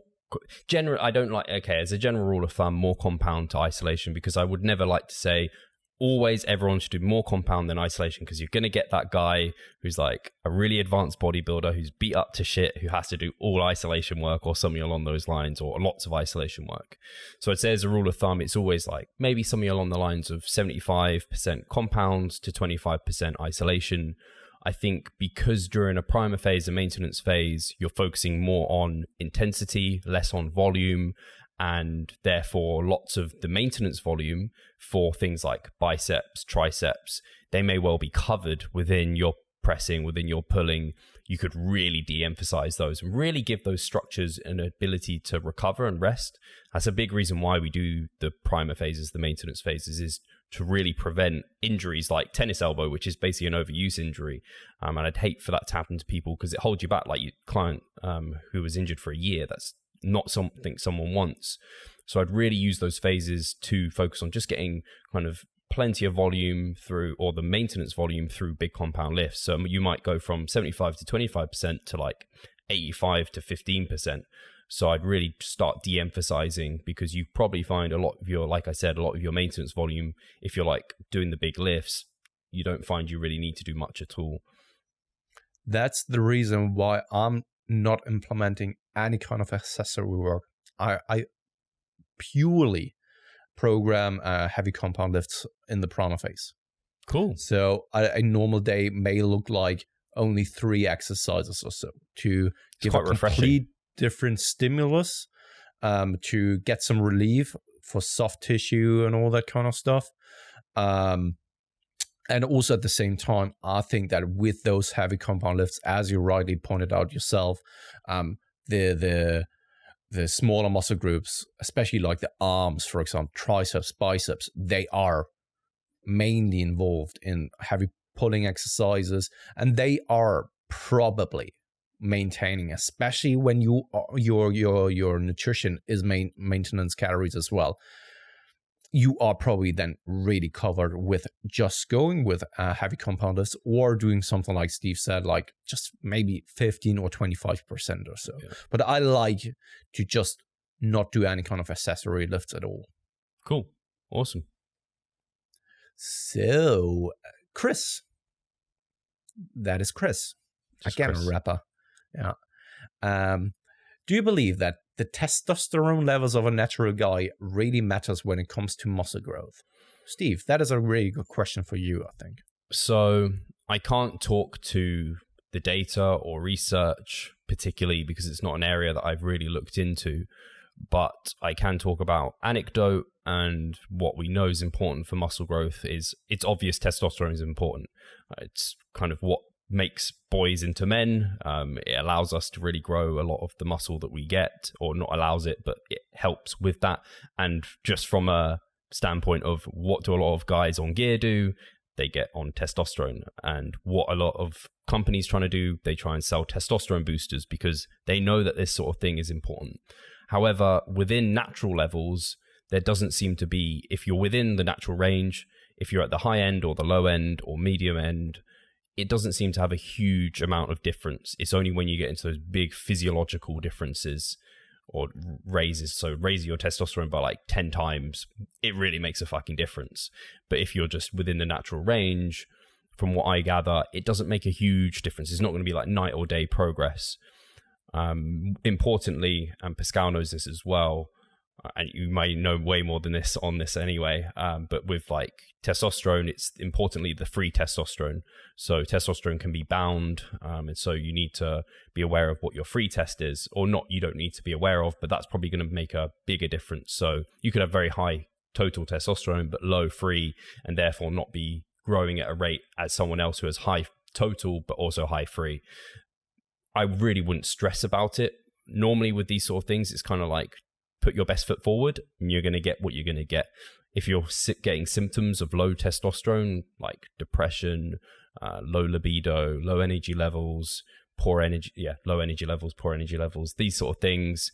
general. I don't like, okay, as a general rule of thumb, more compound to isolation, because I would never like to say always everyone should do more compound than isolation, because you're going to get that guy who's like a really advanced bodybuilder who's beat up to shit, who has to do all isolation work or something along those lines, or lots of isolation work. So I'd say as a rule of thumb, it's always like maybe something along the lines of 75% compounds to 25% isolation. I think because during a primer phase, a maintenance phase, you're focusing more on intensity, less on volume, and therefore lots of the maintenance volume for things like biceps, triceps, they may well be covered within your pressing, within your pulling. You could really de-emphasize those and really give those structures an ability to recover and rest. That's a big reason why we do the primer phases, the maintenance phases, is to really prevent injuries like tennis elbow, which is basically an overuse injury. And I'd hate for that to happen to people because it holds you back. Like your client who was injured for a year, that's not something someone wants. So I'd really use those phases to focus on just getting kind of plenty of volume through, or the maintenance volume through big compound lifts. So you might go from 75 to 25% to like 85 to 15%. So I'd really start de-emphasizing, because you probably find a lot of your, like I said, a lot of your maintenance volume, if you're like doing the big lifts, you don't find you really need to do much at all. That's the reason why I'm not implementing any kind of accessory work. I purely program heavy compound lifts in the primer phase. Cool. So a normal day may look like only 3 exercises or so to give a complete different stimulus, to get some relief for soft tissue and all that kind of stuff. And also at the same time, I think that with those heavy compound lifts, as you rightly pointed out yourself, the smaller muscle groups, especially like the arms, for example, triceps, biceps, they are mainly involved in heavy pulling exercises, and they are probably maintaining, especially when your nutrition is maintenance calories as well. You are probably then really covered with just going with heavy compound lifts, or doing something like Steve said, like just maybe 15 or 25% or so. Yeah. But I like to just not do any kind of accessory lifts at all. Cool. Awesome. So, Chris. That is Chris. Just again, Chris. A rapper. Yeah. Do you believe that the testosterone levels of a natural guy really matters when it comes to muscle growth? Steve, that is a really good question for you, I think. So I can't talk to the data or research particularly, because it's not an area that I've really looked into, but I can talk about anecdote, and what we know is important for muscle growth is, it's obvious testosterone is important. It's kind of what makes boys into men. It allows us to really grow a lot of the muscle that we get, or not allows it, but it helps with that. And just from a standpoint of what do a lot of guys on gear do, they get on testosterone. And what a lot of companies trying to do, they try and sell testosterone boosters because they know that this sort of thing is important. However, within natural levels, there doesn't seem to be, if you're within the natural range, if you're at the high end or the low end or medium end, it doesn't seem to have a huge amount of difference. It's only when you get into those big physiological differences or raises, so raising your testosterone by like 10 times, it really makes a fucking difference. But if you're just within the natural range, from what I gather, it doesn't make a huge difference. It's not going to be like night or day progress. Importantly, and Pascal knows this as well, and you may know way more than this on this anyway, but with like testosterone, it's importantly the free testosterone. So testosterone can be bound, and so you need to be aware of what your free test is, or not, you don't need to be aware of, but that's probably going to make a bigger difference. So you could have very high total testosterone but low free, and therefore not be growing at a rate as someone else who has high total but also high free. I really wouldn't stress about it. Normally with these sort of things, it's kind of like put your best foot forward and you're going to get what you're going to get. If you're getting symptoms of low testosterone, like depression, low libido, low energy levels, poor energy levels, these sort of things,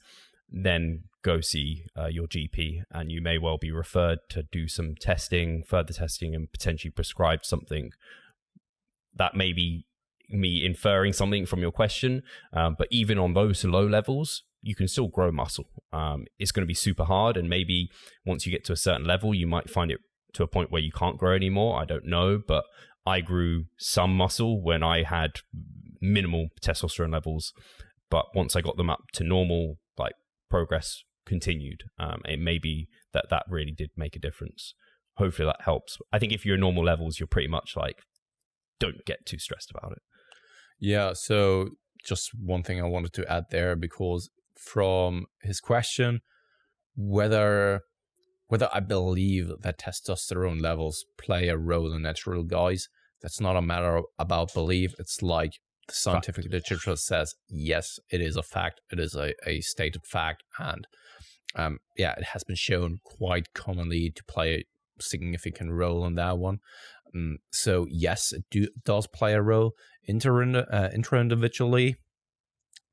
then go see your GP, and you may well be referred to do some testing, further testing, and potentially prescribed something that maybe me inferring something from your question. But even on those low levels, you can still grow muscle. It's going to be super hard. And maybe once you get to a certain level, you might find it to a point where you can't grow anymore. I don't know. But I grew some muscle when I had minimal testosterone levels. But once I got them up to normal, like progress continued. It may be that really did make a difference. Hopefully that helps. I think if you're normal levels, you're pretty much like, don't get too stressed about it. Yeah. So just one thing I wanted to add there, because from his question, whether I believe that testosterone levels play a role in natural guys, that's not a matter about belief. It's like the scientific literature says, yes, it is a fact. It is a stated fact. And it has been shown quite commonly to play a significant role in that one. So yes, it does play a role intra-individually.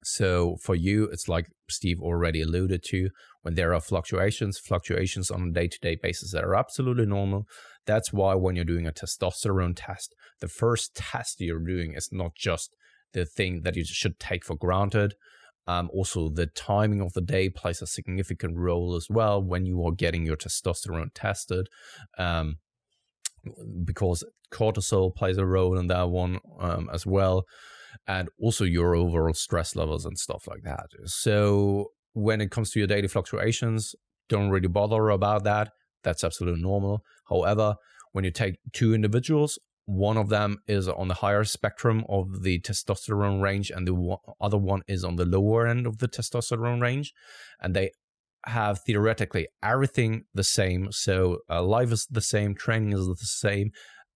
So for you, it's like Steve already alluded to, when there are fluctuations on a day-to-day basis that are absolutely normal. That's why when you're doing a testosterone test, the first test you're doing is not just the thing that you should take for granted. Also, the timing of the day plays a significant role as well when you are getting your testosterone tested, because cortisol plays a role in that one as well, and also your overall stress levels and stuff like that. So when it comes to your daily fluctuations, don't really bother about that. That's absolutely normal. However, when you take two individuals, one of them is on the higher spectrum of the testosterone range and the other one is on the lower end of the testosterone range, and they have theoretically everything the same. So life is the same, training is the same,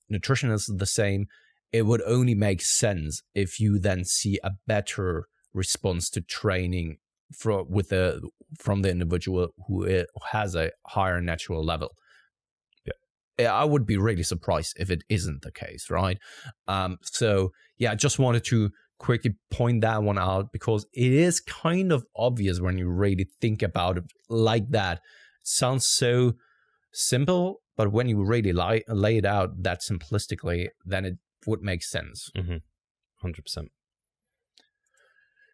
nutrition is the same. It would only make sense if you then see a better response to training from the individual who has a higher natural level. I would be really surprised if it isn't the case, right? So yeah, I just wanted to quickly point that one out, because it is kind of obvious when you really think about it like that. It sounds so simple, but when you really lay it out that simplistically, then it would make sense. 100%.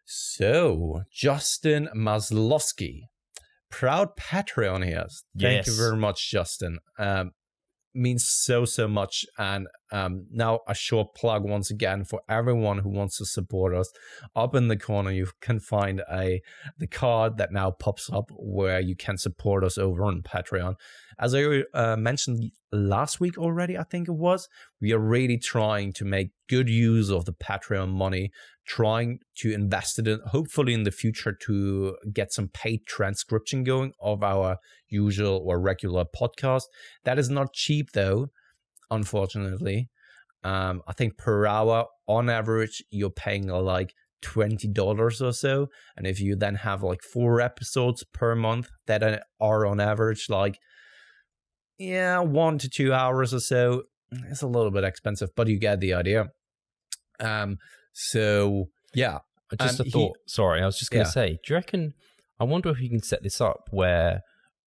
So, Justin Maslowski, proud Patreon here. Thank you very much, Justin. Means so much. And now a short plug once again for everyone who wants to support us. Up in the corner you can find the card that now pops up where you can support us over on Patreon. As I mentioned last week already, I think it was, we are really trying to make good use of the Patreon money, trying to invest it in, hopefully in the future, to get some paid transcription going of our usual or regular podcast. That is not cheap though, unfortunately. I think per hour on average you're paying like $20 or so, and if you then have like 4 episodes per month that are on average like 1 to 2 hours or so, it's a little bit expensive, but you get the idea. So yeah, just a thought. Sorry, I was just going to say, do you reckon, I wonder if you can set this up where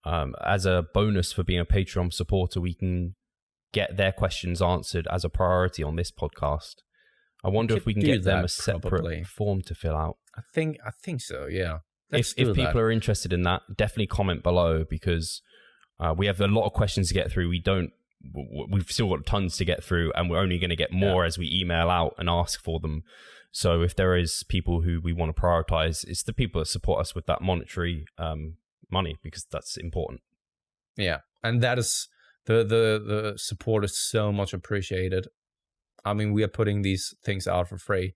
as a bonus for being a Patreon supporter, we can get their questions answered as a priority on this podcast. I wonder if we can get them a separate form to fill out. I think so, yeah. If people are interested in that, definitely comment below, because we have a lot of questions to get through. We've still got tons to get through, and we're only going to get more as we email out and ask for them. So if there is people who we want to prioritize, it's the people that support us with that monetary money, because that's important. Yeah, and that is the support is so much appreciated. I mean, we are putting these things out for free,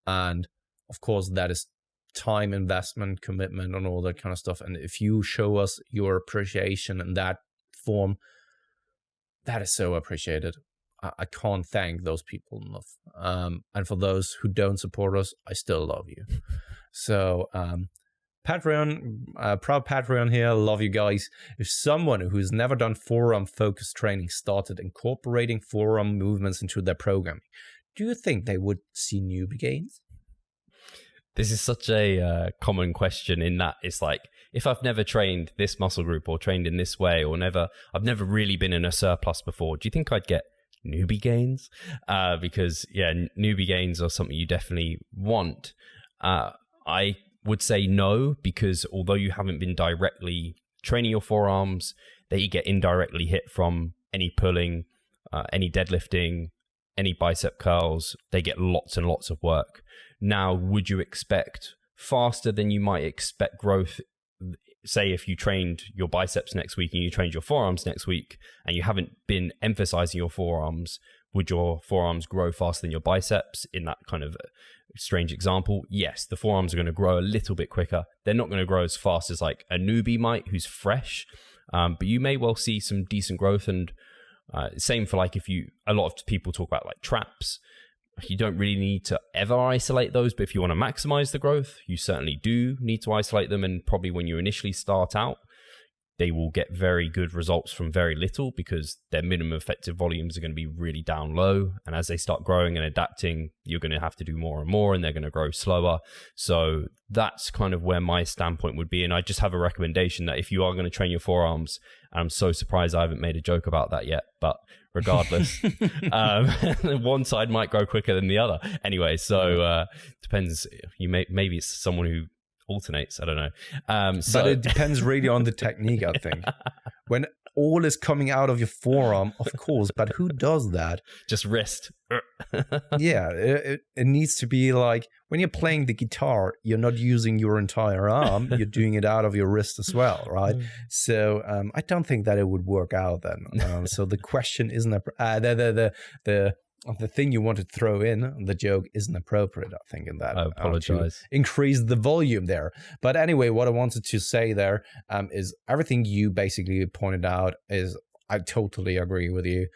and of course that is time investment, commitment, and all that kind of stuff. And if you show us your appreciation in that form, that is so appreciated. I can't thank those people enough. And for those who don't support us, I still love you. So Patreon, proud Patreon here. Love you guys. If someone who's never done forearm focused training started incorporating forearm movements into their programming, do you think they would see newbie gains? This is such a common question, in that it's like, if I've never trained this muscle group or trained in this way, or I've never really been in a surplus before, do you think I'd get newbie gains, because newbie gains are something you definitely want. I would say no, because although you haven't been directly training your forearms, they get indirectly hit from any pulling, any deadlifting, any bicep curls. They get lots and lots of work. Now, would you expect faster than you might expect growth? Say if you trained your biceps next week and you trained your forearms next week and you haven't been emphasizing your forearms, would your forearms grow faster than your biceps in that kind of strange example? Yes, the forearms are going to grow a little bit quicker. They're not going to grow as fast as like a newbie might who's fresh, but you may well see some decent growth. And same for like a lot of people talk about like traps. You don't really need to ever isolate those, but if you want to maximize the growth, you certainly do need to isolate them. And probably when you initially start out, they will get very good results from very little because their minimum effective volumes are going to be really down low. And as they start growing and adapting, you're going to have to do more and more, and they're going to grow slower. So that's kind of where my standpoint would be. And I just have a recommendation that if you are going to train your forearms, and I'm so surprised I haven't made a joke about that yet, but regardless, one side might grow quicker than the other. Anyway, so depends. Maybe it's someone who alternates. I don't know. But it depends really on the technique, I think. When all is coming out of your forearm, of course, but who does that? Just wrist. Yeah, it needs to be like when you're playing the guitar, you're not using your entire arm, you're doing it out of your wrist as well, right? So I don't think that it would work out then. So the question isn't the thing you want to throw in, the joke, isn't appropriate, I think, in that. I apologize. Increase the volume there. But anyway, what I wanted to say there is everything you basically pointed out is, I totally agree with you.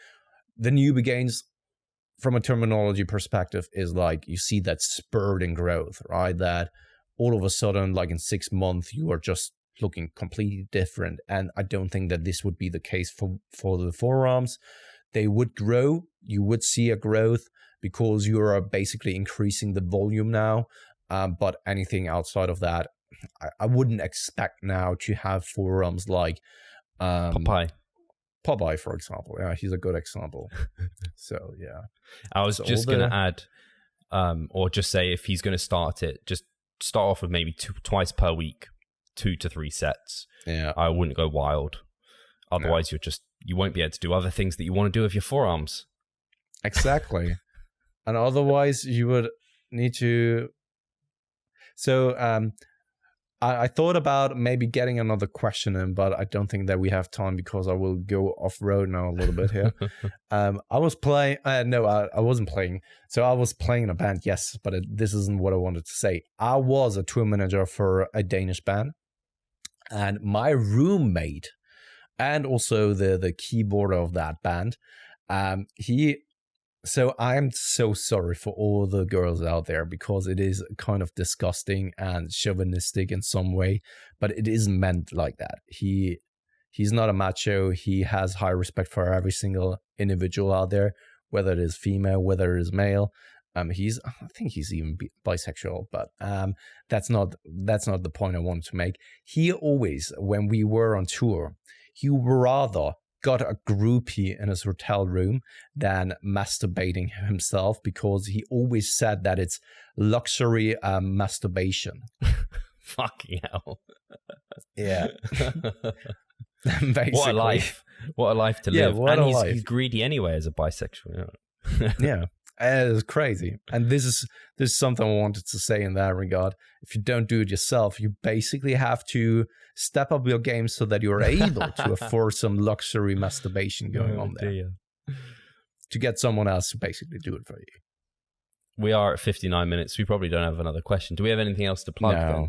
The newbie gains, from a terminology perspective, is like you see that spurt in growth, right? That all of a sudden, like in 6 months, you are just looking completely different. And I don't think that this would be the case for the forearms. They would grow. You would see a growth because you are basically increasing the volume now. But anything outside of that, I wouldn't expect now to have forearms like Popeye, for example. Yeah, he's a good example. So, yeah. I was just going to add, or just say if he's going to start it, just start off with maybe twice per week, 2 to 3 sets. Yeah. I wouldn't go wild. Otherwise, you won't be able to do other things that you want to do with your forearms. Exactly. And otherwise, you would need to... So, I thought about maybe getting another question in, but I don't think that we have time because I will go off-road now a little bit here. I was playing... I wasn't playing. So I was playing in a band, yes, but this isn't what I wanted to say. I was a tour manager for a Danish band, and my roommate... and also the keyboarder of that band, so I'm so sorry for all the girls out there because it is kind of disgusting and chauvinistic in some way, but it isn't meant like that. He's not a macho. He has high respect for every single individual out there, whether it is female, whether it is male. I think he's even bisexual, but that's not the point I wanted to make. He always, when we were on tour, he rather got a groupie in his hotel room than masturbating himself because he always said that it's luxury masturbation. Fucking hell. Yeah. Basically. What a life to live. And he's greedy anyway as a bisexual. Yeah. It's crazy. And this is something I wanted to say in that regard. If you don't do it yourself, you basically have to step up your game so that you're able to afford some luxury masturbation going on there. Dear. To get someone else to basically do it for you. We are at 59 minutes. We probably don't have another question. Do we have anything else to plug then?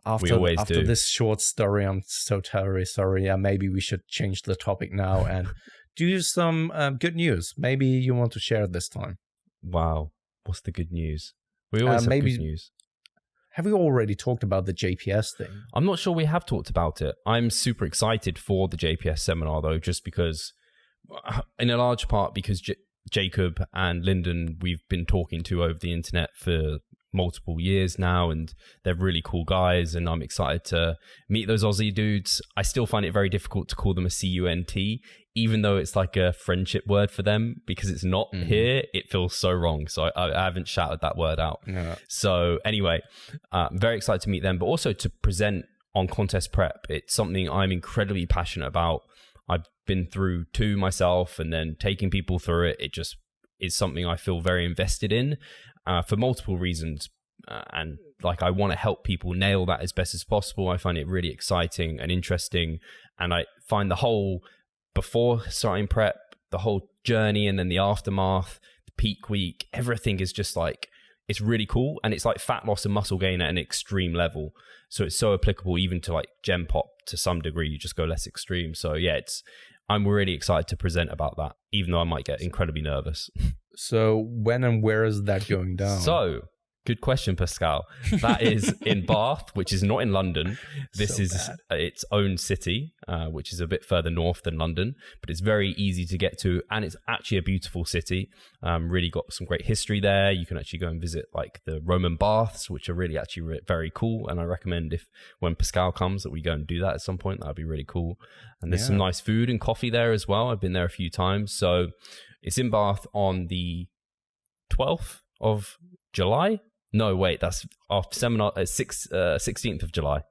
After this short story, I'm so terribly sorry. Yeah, maybe we should change the topic now and do some good news. Maybe you want to share it this time. Wow. What's the good news? We always have good news. Have we already talked about the JPS thing? I'm not sure we have talked about it. I'm super excited for the JPS seminar, though, just because, in a large part, because Jacob and Lyndon, we've been talking to over the internet for multiple years now, and they're really cool guys, and I'm excited to meet those Aussie dudes. I still find it very difficult to call them a CUNT, even though it's like a friendship word for them, because it's not here. It feels so wrong, so I haven't shouted that word out. So anyway, I'm very excited to meet them, but also to present on contest prep. It's something I'm incredibly passionate about. I've been through 2 myself, and then taking people through it just is something I feel very invested in, for multiple reasons. And like, I want to help people nail that as best as possible. I find it really exciting and interesting. And I find the whole before starting prep, the whole journey, and then the aftermath, the peak week, everything is just like, it's really cool. And it's like fat loss and muscle gain at an extreme level. So it's so applicable even to like Gen Pop to some degree. You just go less extreme. So yeah, I'm really excited to present about that, even though I might get incredibly nervous. So when and where is that going down? So, good question, Pascal. That is in Bath, which is not in London. This is its own city, which is a bit further north than London, but it's very easy to get to, and it's actually a beautiful city. Really got some great history there. You can actually go and visit like the Roman baths, which are really actually very cool. And I recommend when Pascal comes that we go and do that at some point. That'd be really cool. And there's some nice food and coffee there as well. I've been there a few times. So it's in Bath on the 12th of July. No, wait, that's our seminar at 16th of July.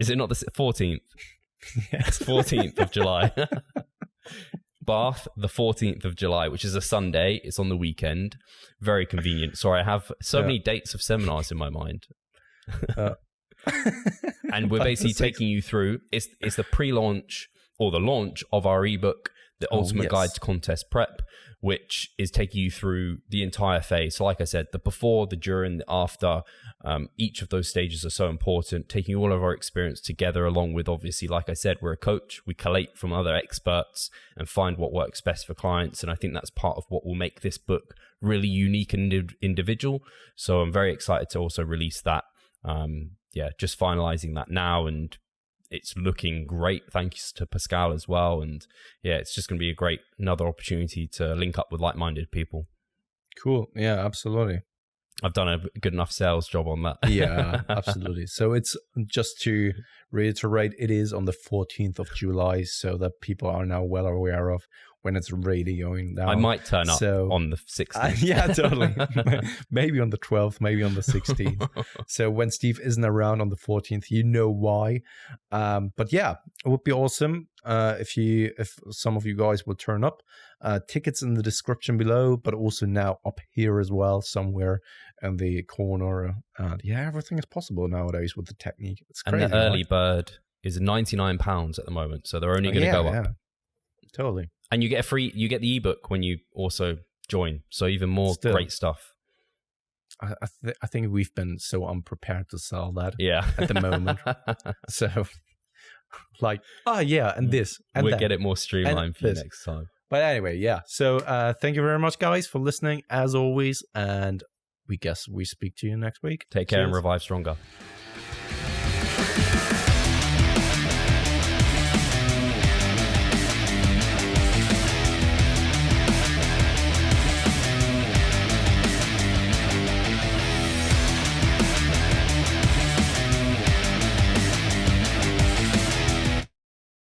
Is it not the 14th? Yes. 14th of July. Bath, the 14th of July, which is a Sunday. It's on the weekend. Very convenient. Sorry, I have so many dates of seminars in my mind. And we're basically taking you through, it's the pre-launch or the launch of our ebook, The Ultimate Guide to Contest Prep, which is taking you through the entire phase. So like I said, the before, the during, the after, each of those stages are so important, taking all of our experience together, along with, obviously, like I said, we're a coach. We collate from other experts and find what works best for clients. And I think that's part of what will make this book really unique and individual. So I'm very excited to also release that. Just finalizing that now, and it's looking great. Thanks to Pascal as well. And yeah, it's just going to be another opportunity to link up with like-minded people. Cool. Yeah, absolutely. I've done a good enough sales job on that. Yeah, absolutely. So it's just to reiterate, it is on the 14th of July, so that people are now well aware of when it's really going down. I might turn up on the 16th. Yeah, totally. Maybe on the 12th, maybe on the 16th. So when Steve isn't around on the 14th, you know why. But yeah, it would be awesome if some of you guys will turn up. Tickets in the description below, but also now up here as well, somewhere in the corner. Yeah, everything is possible nowadays with the technique. It's crazy. And the early bird is £99 at the moment, so they're only going to go up. Yeah, totally. And you get the ebook when you also join. So even more great stuff. I think we've been so unprepared to sell that at the moment. So like, and this. And we'll get it more streamlined for you next time. But anyway, yeah. So thank you very much, guys, for listening, as always. And we guess we speak to you next week. Take care and revive stronger.